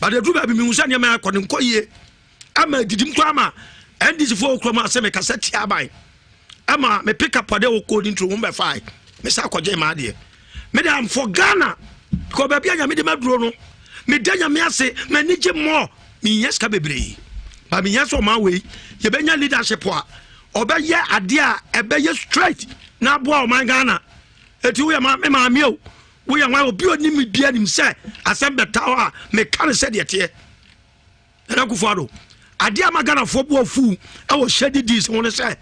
But the do be me unsa ne me akọ nko yie. Ama didim kwa ama and this for Oklahoma say me cassette abai. Ama me pick up ade wo code into 1 by 5. Me sa kwaje ma de. me am for Ghana ko ba bia nya me de maduro no me danya me ase me ni je mo me yes ka bebre ba me yes o ma we ye benya leadership a obeye ade a ebeye straight na bo o man Ghana eti we ma me ma me o we ya wan obi oni me bia nim se asem betaw a me kan se de tie na Akufo-Addo ade a ma Ghana fo bo fu e wo shady deals won say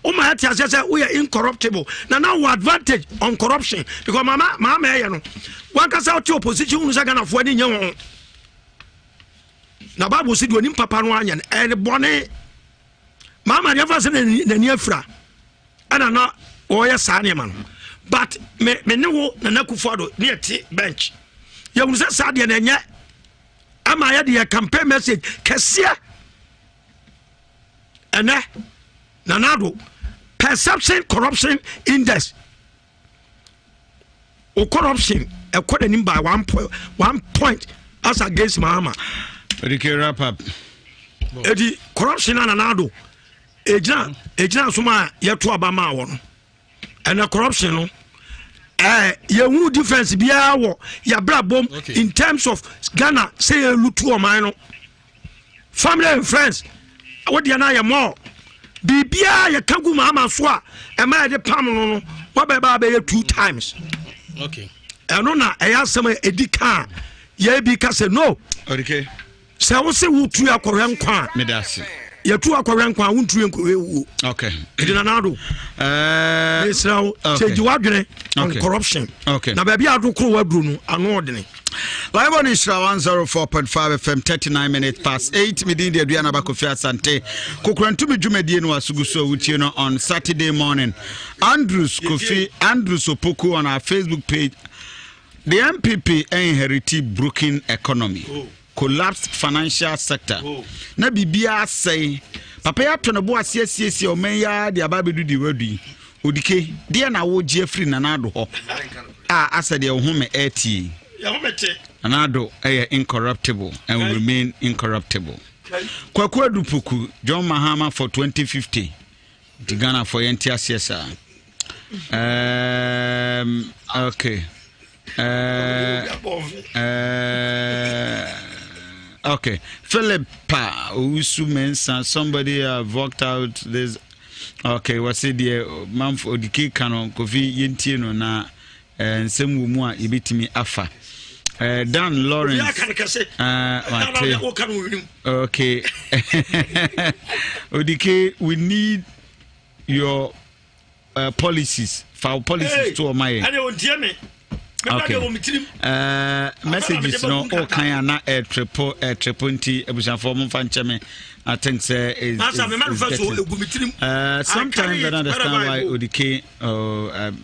o ma ati ase say we are incorruptible now we advantage on corruption because mama e no one ka say opposition unu say Ghana fo ani nye ho na Bible say do ni papa no anya e bone mama dey fa say na ni afra ana na o ya sa ne man but me ne wo na Akufo-Addo ne ati bench ya unu say sa de na nya ama ya de campaign message kesia ene nanado perception corruption index o corruption according by 1 point as against Mahama. Okay, wrap up. Edi corruption nanado ejina suma yeto abama won and corruption no yewu difference bia wo ya bra bom in terms of Ghana say lutu o man no family and friends what dia na ya more bibia ya kagu Mahama so a e ma de pam no wa be ba be 2 times. Okay. Eno na eya sem edika ye bi ka say no. Okay. Se wo se wutu akọrẹ nkwa. Me das. Ye tu akọrẹ nkwa wuntu enko. Okay. Edina nado. Israel change wadwene on corruption. Okay. Na ba bia adokro waduru no anu odene. Live on Nhyira 104.5 FM 39 minutes past 8 midin de aduana ba Kofi Asante Kukurantumi dwumadie no asuguso wutie no on Saturday morning. Andrews Opoku on our Facebook page. The MPP inherited broken economy, collapsed financial sector. Na bibia say papa ya to no bo asiesie o man ya de ababedu di wadu odike de na wo je free nanado ho asade wo ho me eti Anado incorruptible and will remain incorruptible. Kwakwadu Puku, John Mahama for 2050. The Ghana for NTSSR. Okay. Okay. Philippa Usu Mensa, somebody worked out this. Okay, what's it there? Month or the cake canon, Kofi Yentino na and some woman ibitimi afa. Dan Lawrence. Okay. ODK, we need your policies. For our policies to my. Okay. Messages no all kind na triple ebusan fanchame. I think say sometimes I don't understand why ODK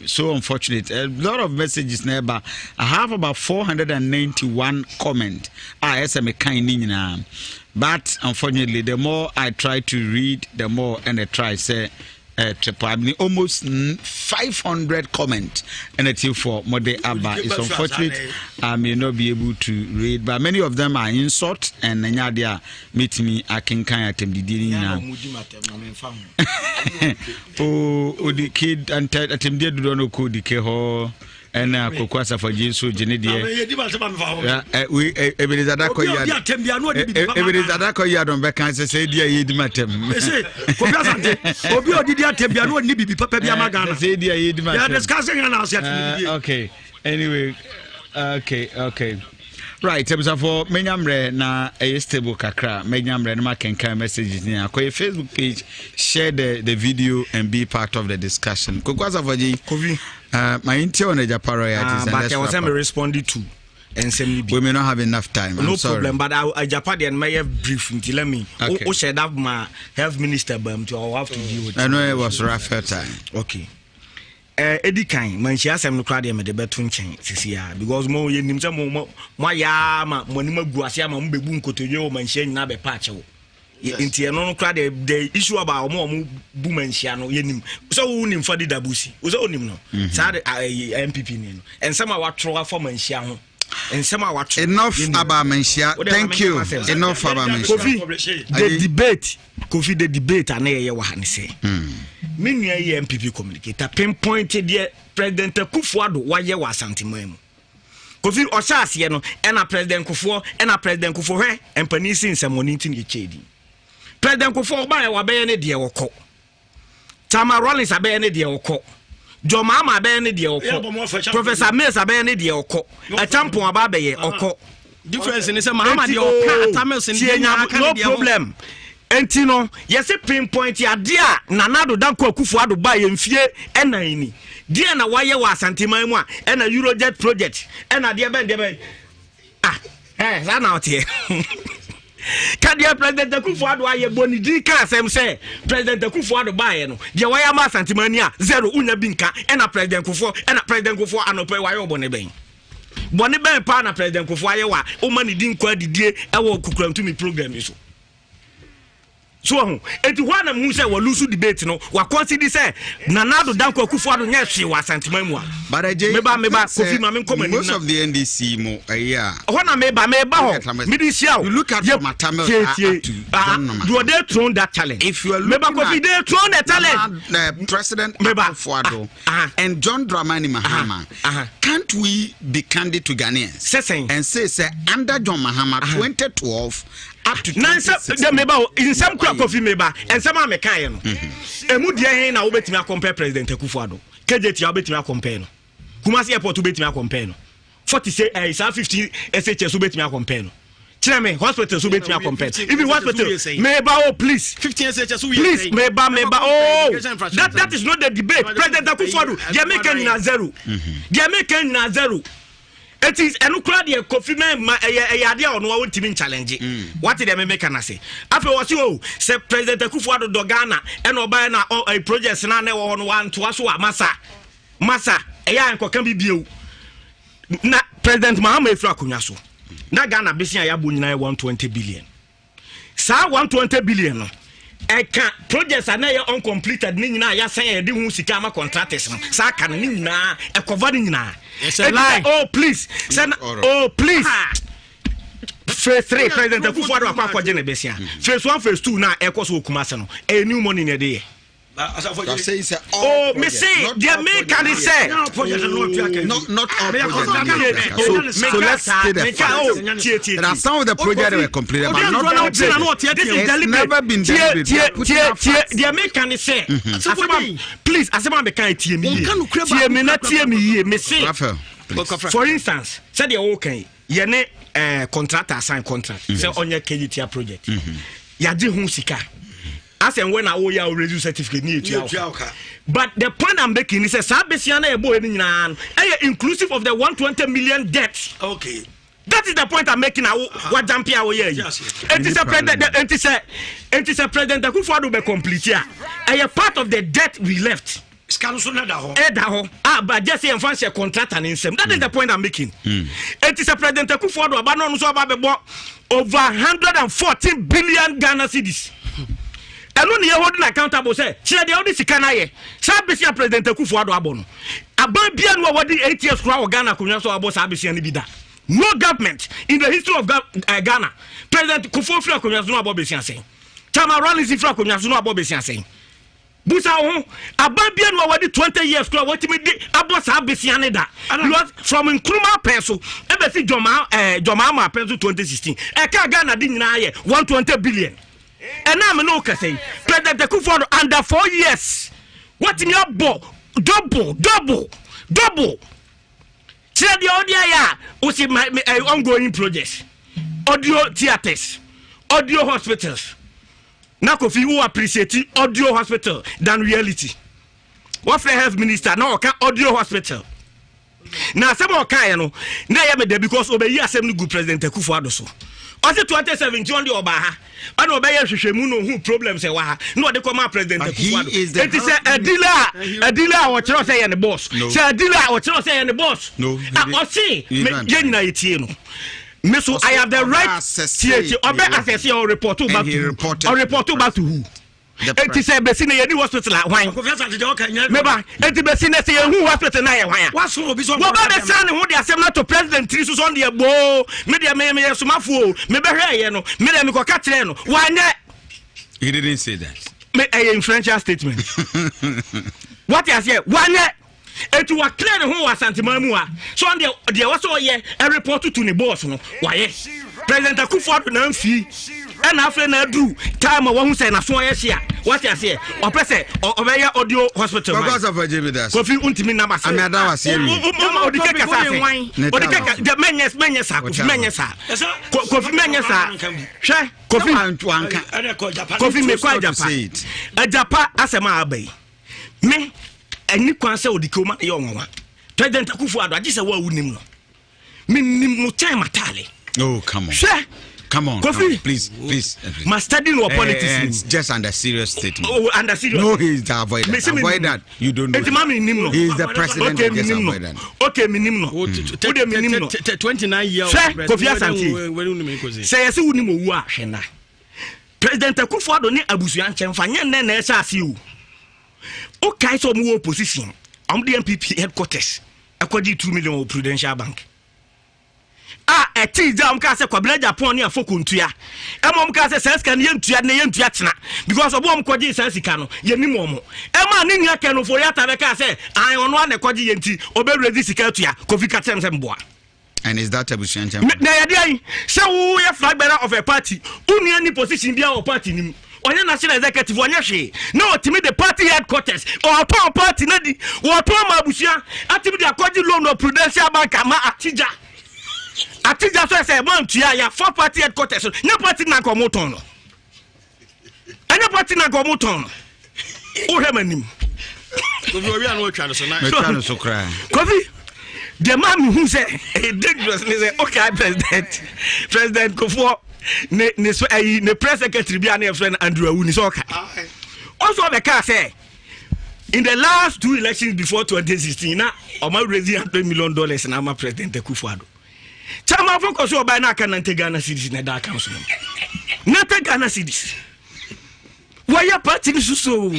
so unfortunate. A lot of messages never. I have about 491 comments. But unfortunately, the more I try to read, the more and I try say almost 500 comments and it's for Mode Abba. It's unfortunate I may not be able to read, but many of them are insult and Nyadia meet me I can kind of the kid and attempt to do no code the and Kokwasa for Jesus Genedia. We Ebenezer Koya. Ebenezer Koya don't back and say, dear Yidmatem. Obio did that Tembiano and Nibi Papa Yamagana. Say, dear Yidmatem. Discussing an answer. Okay. Anyway, okay. Right, for Menyamre na a stable kakra, Menyamre na can messages near Facebook page, share the video and be part of the discussion. Kokwasa for G. My intel on the Japara but I was responding to and send we may not have enough time. No problem, but I Japadian may have brief until let me. Okay. Should have my health minister to I'll have to deal with. I know it was rough time. Okay. Eddie Kine, man, she has some crowd in the between chain, because more in himself, my yama, Monima Guasiama, Mbunko to you, man, she nabe patcho. Inti no crowd the issue about more boom and shiano yenim. So unim for the dabusi. Was onim no. Sad MPP name. And some of what throw for man shiano. And some of what enough about Menshia. Thank you. Enough about Menshia. The debate, Kofi, the debate, and I say. menu MPP communicator pinpointed the President Kufuor why you was antimony. Kofi Oshas no ena President Kufuor ena President Kufuor and Panisi in some moniting ye chedi. President Kufuor by wa be ne de woko. Tama Rollins abe ne de woko. Jomama abe ne de woko. Professor Mills abe ne de woko. A tampon ababe ye woko. Difference in Mahama de woko. No problem. Entino yes pinpoint ya dia nanado danko Kufuor buy mfie ena ini. Dia na waye wa Santiman mu a ena Eurojet project ena dia ben za na otie kadia President Kufuor waye bonidi ka asem say President Kufuor buy no dia waye ma Santiman ni a zero unya binka ena President Kufuor anope waye obone ben bone ben pa na President Kufuor aye wa o mani din kwa didie e wo Kukurantumi program so so eti wana mu say we lose debate no wa consider say nanado danko Kufuor nya hwe wa Santiman mu a but meba Kofi ma men comment most of the NDC mo wana meba ho midi sia you look at Matamel do they throw that challenge if you are looking Kofi they throw the challenge President Kufuor and John Dramani Mahama can't we be candid to Ghanaians and say under John Mahama 2012 up to in some Kofi meba and some American no emu dia na obetimi compare President Kufuor KJT obetimi compare no Kumasi airport obetimi compare no 40 say 50 SHS obetimi compare no Chirame hospital obetimi compare even hospital meba please 15 SHS please meba that is not the debate. President Kufuor they make na zero they make na zero. It is enukura de Kofi ma eyade ono wa wontimi challenge what did they make na say afa wo say President Kufuor do Ghana and oba na a project na na wo no wan to aso masa eya enkoka bibio na President Mahama efra akonya so na Ghana besia ya bo nyina 120 billion sa 120 billion no eka projects are na uncompleted ni nyina ya san ya de hu sika ma contractors no sa ka ni nyina e cover ni nyina. Oh please send please phase 3 President Kufuor akwa gene besia phase 1 phase 2 na e koso Kumase no a new money ne dey me say the American say not all projects. So let's stay there. There are some of the projects that were completed but not all. It's never been done. The American say please asema me kan tie me me say for instance say the okay ye ne contractor sign contract say onye KGT project ya di hu sika as and when I owe you reduce certificate but the point I'm making is inclusive of the 120 million debt. Okay, that is the point I'm making. What jump here? It is a President Kufuor will be complete here. A part of the debt we left. But just say a contract and in that is the point I'm making. It is a President Kufuor over 114 billion Ghana cedis. And only holding accountable say, she had the only Sikanaye, Sabisia President Kufuor Abono. Ababian were the 8 years crowd Ghana Kunyaso Abo Sabisia Nibida. No government in the history of Ghana. President Kufuor Kunyaso Abobesian saying. Tama Rollins Ifra Kunyaso Abobesian saying. Busa Ababian were the 20 years crowd, what me did Abo Sabisia Nida. From Nkrumah Peso, Ebesi Jomama Peso 2016. Eka Ghana didn't 120 billion. And I'm no say President Kufuor under 4 years. What in your double. Say the audio my ongoing projects, audio theaters, audio hospitals. Now Kofi who appreciate audio hospital than reality. What for health minister now audio hospital. Now some okay no na ya me because obey asem good President Kufuor so. Ose 2017 on the Obaha. I know by hwehwemu no who problems e wa ha. No dey come President Kufuor. It is a dealer or tell say the boss. Say a dealer or tell say the boss. No. I see me nyina etie no. Me so I have the right to obey access your report to back to who? It is a Bessina Yedi hospital at wine. Meba, it is Bessina say who hospital na ya wine. What's wrong with the son who they are similar to President Trisus on the bow, media may sumafu, maybe no, media Mikocatreno. Why not? He didn't say that. a influential statement. What you say? One it was clear who was Santimamua. So on the was all year a report to the boss. Why? President Akufo-Addo na fee. And after na do time one say na so here. What you say? Or press obey audio hospital. Because of Jibidas. Kofi untimi na masa. Ameda was here. Odikeka safe. Odikeka the menyesa. Kofi menyesa. Hwe Kofi anka. Kofi me kwa Japan. Ajapa asema abai. Me eni kwan se odikoma ye onwa. President Akufo-Addo agise wa wunim no. Me nim mo time matale. Oh, come on. Hwe Come on, please. My studying or politics. It's just under serious statement. Oh, under serious. No, he's the avoid that. Avoid that. You don't know. He's the president. Okay, minimum. Okay, minimum. 29 years. Kofi Asante. Say yes, we need more work. President Akufo-Addo ni abusuan chemfa nye na esa ase o. Okay, so mu opposition. The MPP headquarters. Akwaji 2 million of Prudential Bank. A tijam ka se kwabla Japan ni afokuntua emom ka se sense ne yentua tena because obom kwaji sense ka no yenim omo ema ne nia ka no for yata be ka se an ono na kwaji yenti oberedi sika tua Kofi ka tem semboa. And is that abusuan champion? Na yade se wo ye flag bearer of a party uni any position bia o party nim onye national executive onye hwe na otimi the party headquarters or ton party na di wo ton ma abusuan atimi the kwaji loan of Prudential Bank ama atija Atija so say man tua ya for party headquarters no party na komoton no any party na komoton o hemanim Kofi obi anu twa so na twa no so cry Kofi the man who say dangerous say okay president Kofo ne so ne press secretary bi na friend Andrew Awu ni so okay also the car say in the last 2 elections before 2016 na o ma raise $100 million na ma president Akufo-Addo Chama focus o ba na aka na Ghana cedis na da account no. Na Ghana cedis. Why party ni so?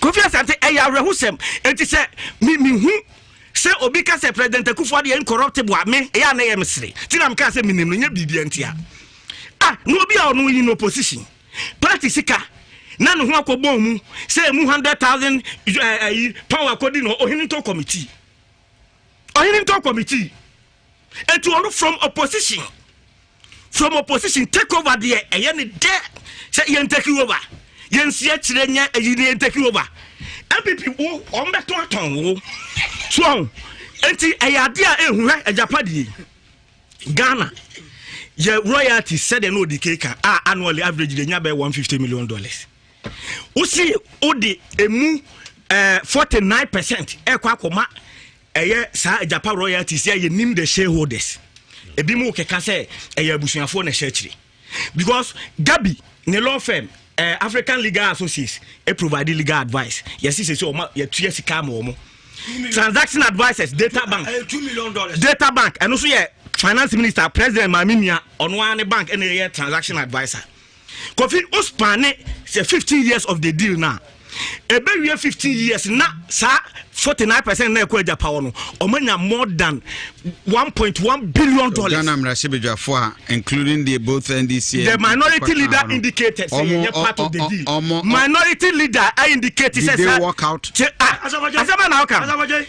Kofi Asante eya rehusem enti se mi hu se obi ka se president Akufo-Addo incorruptible me eya na ye mesre. Ti na mka se minim no nya bibia ntia. No obi a ono in opposition. Party sika na no ho akobon mu se mu 100,000 power according no ohinto committee. Ohinto committee. And to all from opposition take over there and yen there say yen take over yen see chirenya yen take over MPP wo on beto aton wo so enti ayade a ehu ajapade Ghana ye royalty said no the cake annually average dey nya be $150 million wo see odi emu 49% e kwa akoma sa Japan royalties ye nim the shareholders ebi mu keka say abusuafo na share because Gabi ne law firm African Legal Associates provide legal advice yes say o ma ye tua sika ma o transaction advisors data bank $2 million data bank and also ye finance minister president Mamimia ono an bank and ye transaction advisor Kofi Ospane say 15 years of the deal now ebe 15 years na sa 49% na ekwa Japan no omanya more than $1.1 billion. Ghana mrashibejafo including the both NDC. The minority leader indicated say part of the deal. Minority leader I indicated say they walk out. Asaba na oka.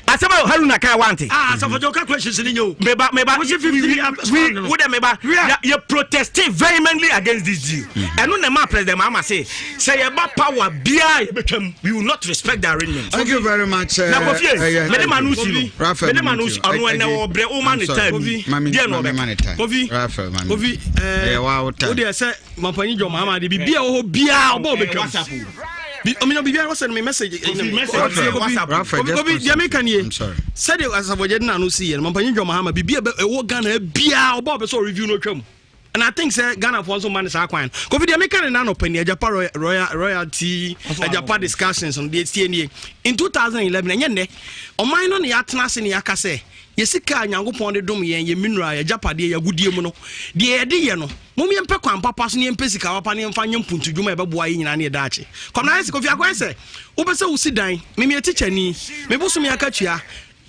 Asaba Haruna kai wanti. Asaba joka questions ni yo. Meba you protesting vehemently against this deal. And no ma president Mama say ye ba power bia ye betwam we will not respect the arrangement. Thank you very much. And I think say Ghana for some money sakwan. Kofi the American na no penny Japan royalty Japan discussions on the TNA in 2011 enye oman no ne atena se ne yaka se yesika Nyankopon de dom ye mineral ya Japan de ya gudie mu no de ye de ye no mum ye mpe kwan papa so ne mpe sika papa ne mfa nyempuntu dwuma e beboa ye nyina ne da ache kom na se Kofi akwan se wo be se wo si dan me teacher ni me boso me aka tua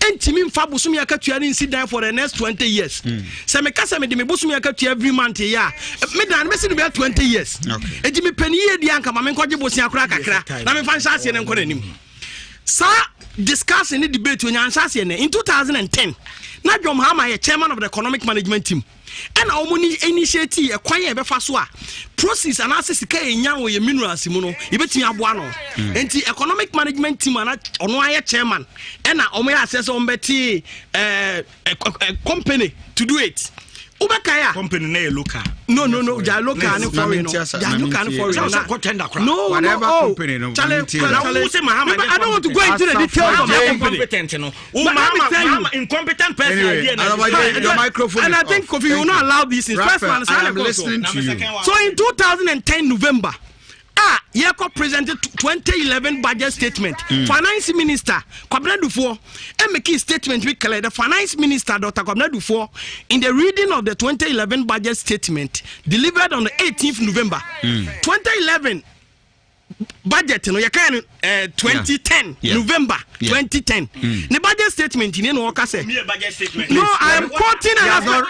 entimi mfa bosom ya katua ni nsi dan for the next 20 years se me kasa me de me bosom ya katua every month ya me dan me se no be 20 years enti me pani ye di anka ma me nkwaje bosia akra kakra na me fa nsa ase ne nkɔ nanim sa discuss in the debate when in 2010 na John Mahama ye chairman of the economic management team and omuni initiative e kwan e be fa so a process and access ka enya wo ye minerals mu no e betimi aboa no enti economic management team ana ono aye chairman and na omo ya access on beti company to do it Ubakaya company na local. No, ja local and foreign. Ja local and foreign. No, whatever company no. I don't want to go into the details of the company. No. Mahama incompetent person. Your microphone. And I think Kofi will not allow this. First man, I'm listening to you. So in 2010 November, Yeko presented 2011 budget statement. Finance Minister Kwabena Dufo make a statement we call the Finance Minister Dr. Kwabena Dufo in the reading of the 2011 budget statement delivered on the 18th November 2011 budget no yakan 2010 November 2010 the budget statement in no work say no I am quoting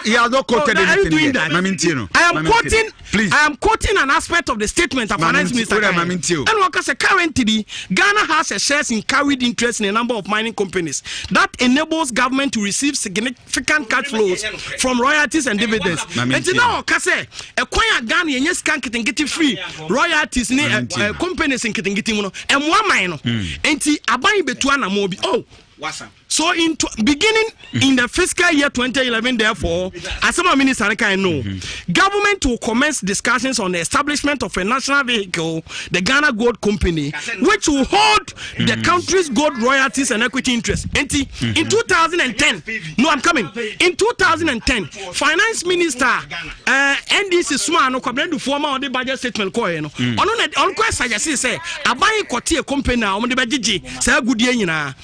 he has not quoted anything I am quoting an aspect of the statement of Finance Minister and work say currently Ghana has a shares in carried interest in a number of mining companies that enables government to receive significant cash flows from royalties and dividends and now work say e kwan Ghana yenye scan kitengiti free royalties ni companies in kitengiti mu no emwa man no enti aban betua na mo bi so in beginning in the fiscal year 2011 therefore as some minister can know government will commence discussions on the establishment of a national vehicle, the Ghana Gold Company, which will hold the country's gold royalties and equity interest. In 2010 in 2010 finance minister NDC Suma no kwabena du former on the budget statement ko no on ko suggest say aban kote company na on the begigi say agudie nyina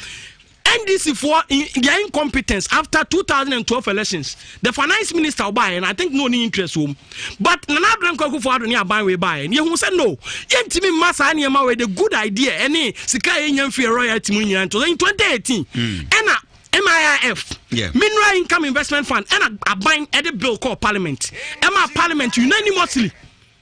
NDC for their incompetence after 2012 elections. The finance minister buy and I think no need interest home. But Nana Blanco for near buy we buy and you said no. Yentimi massa any with the good idea any sika yenyan free royalty money in 2018. And MIIF, Mineral Income Investment Fund, and a buying at the bill called Parliament. Emma Parliament unanimously.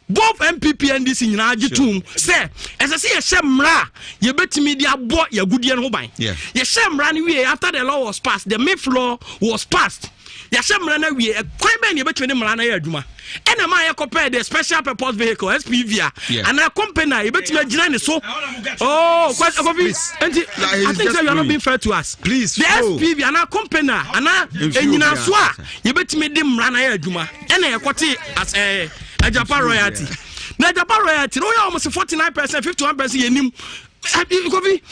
Both MPP and this in Najitum say, as I say, a shemra, you bet me the abort your good year hobby. Your shemran away after the law was passed, the MIF law was passed. Your shemran away, a quite many between the Malana Duma. And a Maya compared the special purpose vehicle, SPV, and a company, you bet me a so. Oh, quite I think you are not being fair to us. Please, the SPV and a company, and in Naswa, you bet me them Rana Duma, and a quality as a Japan royalty. Now Japan royalty, no, almost 49%, 51%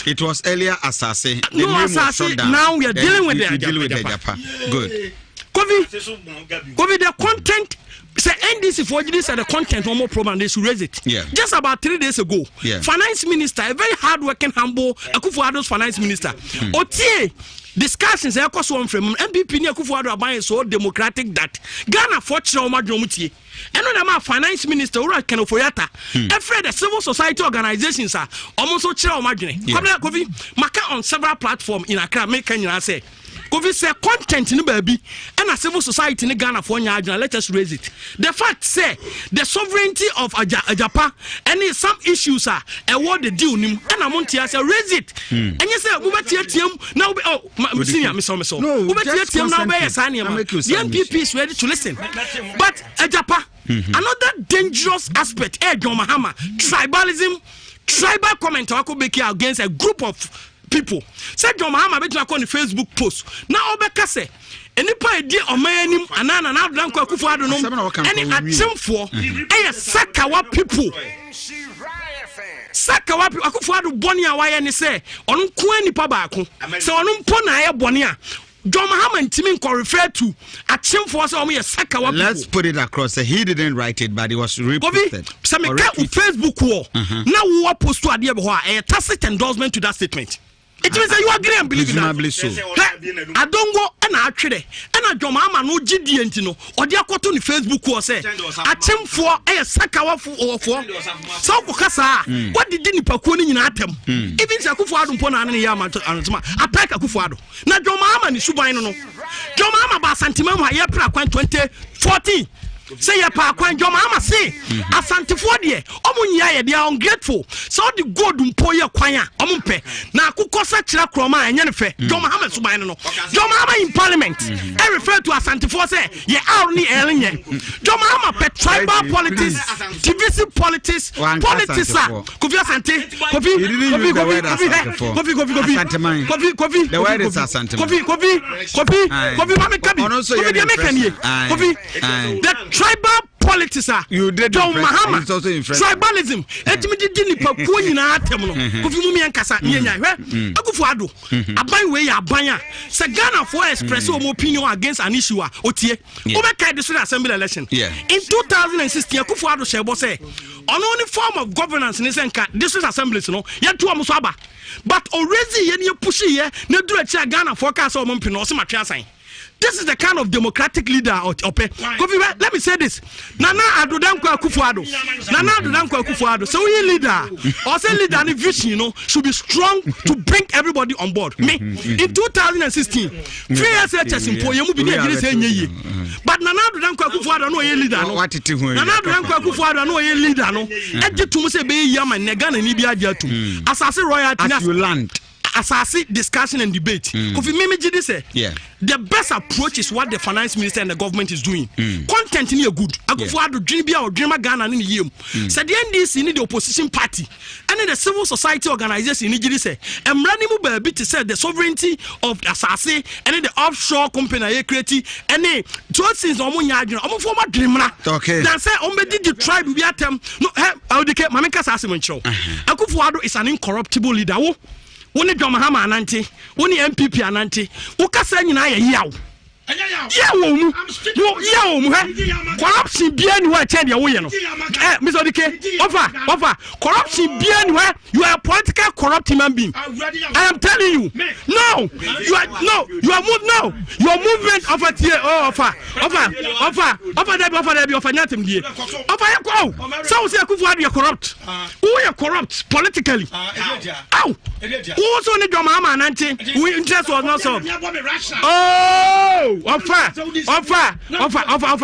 it was earlier assassin. No assassin. Now we are dealing with the Japan. Good. COVID the content. Say NDC for this and the content one more program they should raise it. Just about 3 days ago, finance minister, a very hard-working, humble Akufo-Addo's finance minister, Otie discussions I cost one from MPP ni Akufo-Addo aban so democratic that Ghana fortune oma dwomutie. And when I'm finance minister Ura Kenofoyata, afraid the civil society organizations are almost so chill margin. Kofi maka on several platforms in Accra make Kenya say Kofi say content in baby and a civil society in Ghana for Nhyira, let us raise it. The fact say the sovereignty of Japan and some issues are award the deal and Amontia say raise it. And you say Ubatium now senior Miss Omeso. Ubatium now by Sania. The MPP is ready to listen. But Japan another dangerous aspect John Mahama tribalism, tribal comment against a group of people. Said John Mahama between on the Facebook post. Now Obeka say enipa edi omanim anana na Blanco Akufo-Addo no any atimfo sakawa people. Sakawa people Akufo-Addo boni a waye ni say onu ko anipa baako. Say onu mpo na aye boni a John Mahama ntimi ko refer to atimfo say omo sakawa people. Let's put it across. He didn't write it but it was reposted. Some Facebook wall. Now we post to ade be ho a tacit endorsement to that statement. It means that you agree and believe in that. I don't go and actually, and I don't mama no GDNTino or the aqua to Facebook was say, I tell for a sakawa for so Kasa, what did you pacuni in atom? Even Sakufado Pona and Yama attack Akufado. Now, your mama is Subino. Your mama Basantimama, Yapra 2014. Say your pa kwan your mama say asante for there omunya they are ungrateful so the god mpo ye kwan a omumpe na akukosa kira kroma enye ne fe your mama suban no your mama in parliament I refer to asante for say ye out ni elenye your mama pe tribal politics divisive politics politics kofi asante kofi the word is asante kofi mama kabi kofi dey make any kofi tribal politics you did John Mahama tribalism etimidi nipa ko nyina atem no kofi mumi ankasa nyanya hwe Akufo-Addo aban we ya aban a se Ghana for express o opinion against an issue a otie obeka district assembly election in 2016 Akufo-Addo shebo say on only form of governance in senka district assemblies no yeto am so aba but already ye ne push ye na dura chia Ghana for ka so ompi no so matwe asan. This is the kind of democratic leader Kofi, let me say this. Nana Addo Dankwa Akufo-Addo. Nana Addo Dankwa Akufo-Addo. So we leader, or say leader and vision, should be strong to bring everybody on board. Me in 2016, 3 years but Nana Addo Dankwa Akufo-Addo no ye leader no. Nana Addo Dankwa Akufo-Addo no ye leader no. Eje tumu se be yama negana ni bi adia tu. Asase royalty as you land. Assassin discussion and debate. Kofi Mimi Jide say, the best approach is what the finance minister and the government is doing. Content in good. Akufo-Addo dream or dreamer Ghana in the said the NDC need the opposition party and then the civil society organization in Jide say, I'm running baby to say the sovereignty of the assassin and then the offshore company I create and then 12 since I'm former dreamer. Okay. Then say did the tribe we at them no how the Mamika assassin show. Akufo-Addo is an incorruptible leader. Woni John Mahama anante woni MPP anante wo kasa nyina ya yawo yawo mu corruption bia ni wa che de wo ye no Mr. Dike offer corruption bia ni wa you are a political corrupt human being. I am telling you no you are your movement of a tier offer nyatem die offer yakwo so say Akufo-Addo you corrupt who you corrupt politically ow who so ni John Mahama anante we interest was not so offer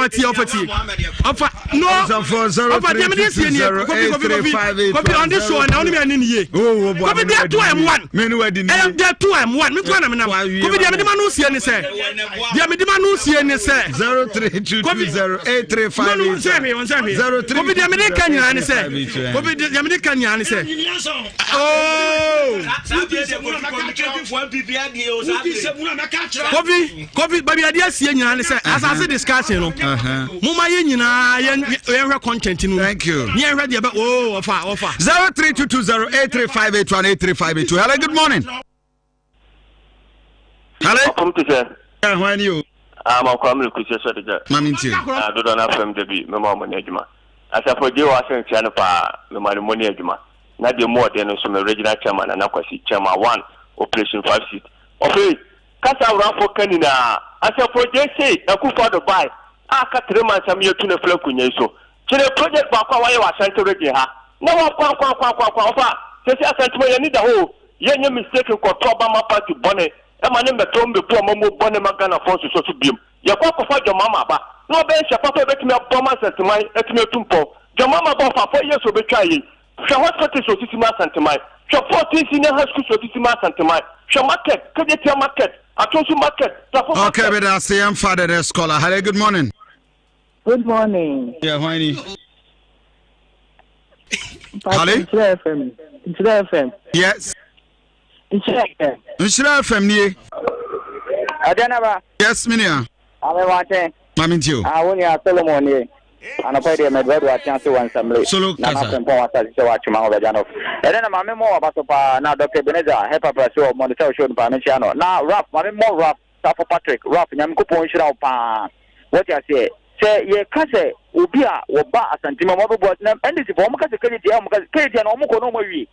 tea no offer them this year copy on this show now me ani ye copy there 2M1 me no wadi ni there 2M1 me kwa na me na copy there me ma no sie ni say there me ma no sie ni say 03220835 copy there me dey kanya ni say copy there me dey kanya ni say copy baby adia sie nyina ne say asase discussion no muma ye nyina ye content no thank you ye hwe de offer 03220835818358. Hello, good morning. Hello, come to say how are you? I'm a family kuche so de mami nti do don afem de bi me ma mo ne adwuma asapo je wa sen tia no pa me ma mo ne adwuma na de mo de no so me regional chairman na kwasi chairman 1 operation 5 seat okay kasa wrafo kanina asapo je say Akufo-Addo buy aka 3 months am yetu na fla kunya so kire project ba kwa wa Asante region ha na wa kwa ofa se Asante mo ye ni da ho ye nye mistake ko to Obama party bone e ma ne meto mbe pu amamo bone magana force so so biem ye kwa fa Jomama ba no be sha papa betimi aboma sentimai etimi tumpo Jomama ba fa for yeso betwa yi hwe hospital so titima sentimai hwe 14 senior high school so titima sentimai hwe market kejetia market atonsu market okay but I say I'm father the scholar. Hello, good morning. Good morning. Yeah, Whiny. Hello? Nhyira FM. Yes. Nhyira FM nie. Adanaba. Yes, minia. Ame wate. Mamintio. Woni a Solomon nie. Anapade me do a chance one assembly. Solo na na pon wasa se wa chuma ho bejano. Edena mame mo abasopa na Dr. Beneza help us show mo the show pa me chia no. Na rap mame mo rap Safo Patrick rap nyam ko pon hira pa. What you say? Say ye kase obi a wo ba asantima mo bo na ndisi bo mo kase credit ya mo kase credit na mo ko no mo wi.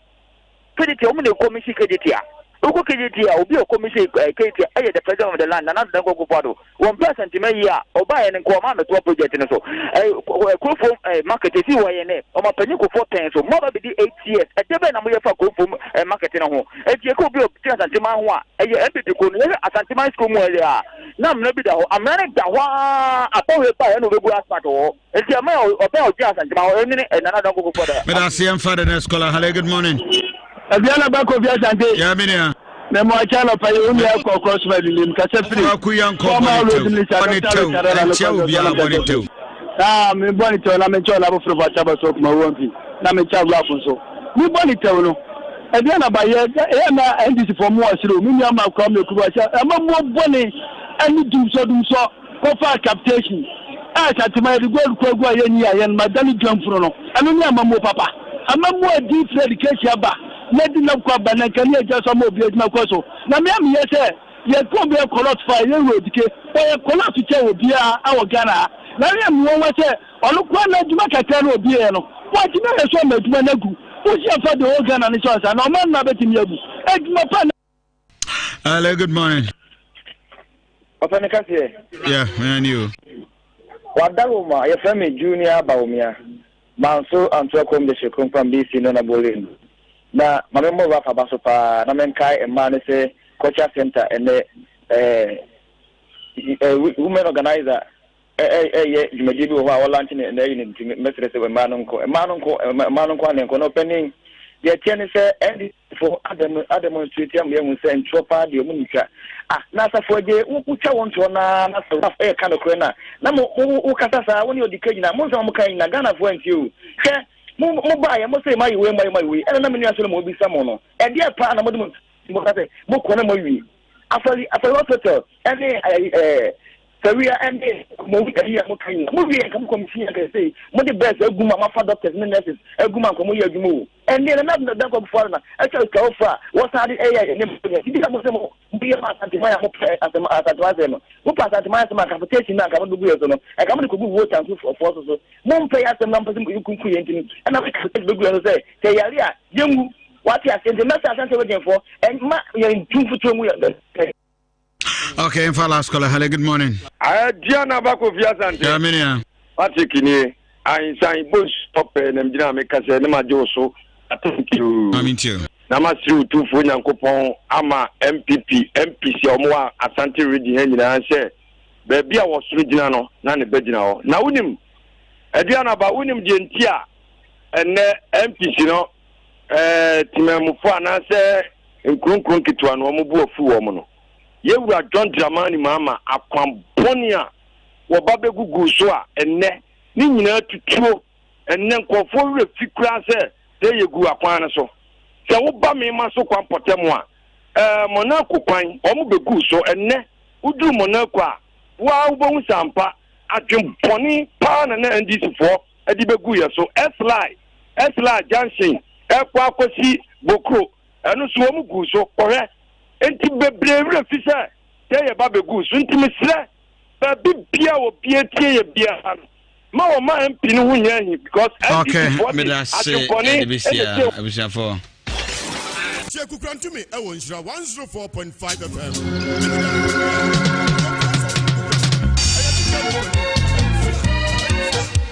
Credit ya mo ne ko mi shi credit ya. Uko KGT will be a commission the president of the land and not the Gogo. 1 person to me or buy an inquirement to a project in so a market is UYN or my penico 4 pence or more be 8 years. A debate number for a marketing home. If you could be a Santima, a MP to go a Santima school. Now, maybe I'm running the one upon a buy and over aspect or it's a mail or bell jazz and another go for that. But I see him for the next caller. Hello, good morning. Abiana Bako Biasante. Yeah, Minia. Nemo channel pa yumi yako cross medley mkasefri. Akuyan ko bonito. Ah, me bonito na me chola bo fro fataba so kuma wonfi. Na me cha gwa funso. Me bonito no. Abiana ba ye na NDC for mo asiro. Me nya ma kwa me kuwa sha. Ama mo boni ani dumso ko fa captation. Ah, chatima de gol ko gwa ye ni ayen madani jamfuro no. Anu nya ma mo papa. Ama mo deep education ba. Lady love kwa bana kan ye just some obi edma kwaso na me am ye say ye come be collect fire ye road ke o collect che obi a awo Ghana na me am won wa say olukwa na djuma kete na obi e no what me ye so ma djuma na gu o si afa de o Ghana ni so na o man na betimi agu edjuma pa. Hello, good morning. Open kase. Yeah, me and you. Wadaluma ye frame junior baumia manso antwakom de shekum from BC no na bolin. Na mamemo wa fabaso pa na menkai e man say culture center and women organizer ye jumajibi wa launching and they message we manonko anenko no pending ye tiene say and for adam demonstrate am ye say ntropa de omunika na safoje ucha wonto na so e kind of na mo ukasa sa woni odikaji na mo so mo kan na Ghana for you mo ba ya mo say my way and na me ni asole mo bi samo no e dia pa na mo kase mo kona mo wi afali hospital and career and mo wi ya mo kan mo wi kan commission ka say mo the best aguma ma fa doctors and nurses aguma ko mo ya agumo and then na da ko before na actually ka offer what are the ni mo say mo bi ma santima ya mo asatwa no mo pa santima ya ma capitation na ka mo dubu yeso no e ka mo ko bu vote and for so mo pay asem na mpese mo kunku yentini and na ka dubu yeso say te yari a yengu what you are saying the message I waiting for and ma you in futu mu ya. Okay, in last caller. Hello, good morning. Diana Bako Biasante. Yeah, Minia. Patikini, I sign bush stop and Dynamic as a Namajoso. Thank you. I mean, too. Namasu two for Yankopon, Ama, MPP, MPC, or more, Asante Ready, and I say, Baby, I was Regina, Nani Bedinao. Now, with him, Diana, but with him, Gentia, and MPC, no, Timamufa, and I say, and Kunkunki to an Omubu Fu Woman. You were John Dramani Mama, a Pamponia, or Babe Gugu Soa, and Nina to True, and then call for a few classes. There you go upon us. So, Obama Maso Quampotemwa, Monaco Pine, Omu Guso, and ne, who do Monaco, wow, Bon Sampa, at Jim Pony, Pan and this for a Dibeguya. So, S-Lie, Jansen, Equacosi, Bokro, and Swomu Guso, correct. Enti bebrebe fisa tey babe gusu enti mesre ba bibia wo bia tie bia ma o ma MP no hunya hi because okay me da say ebisia for Kukurantumi e wo Nhyira 104.5 FM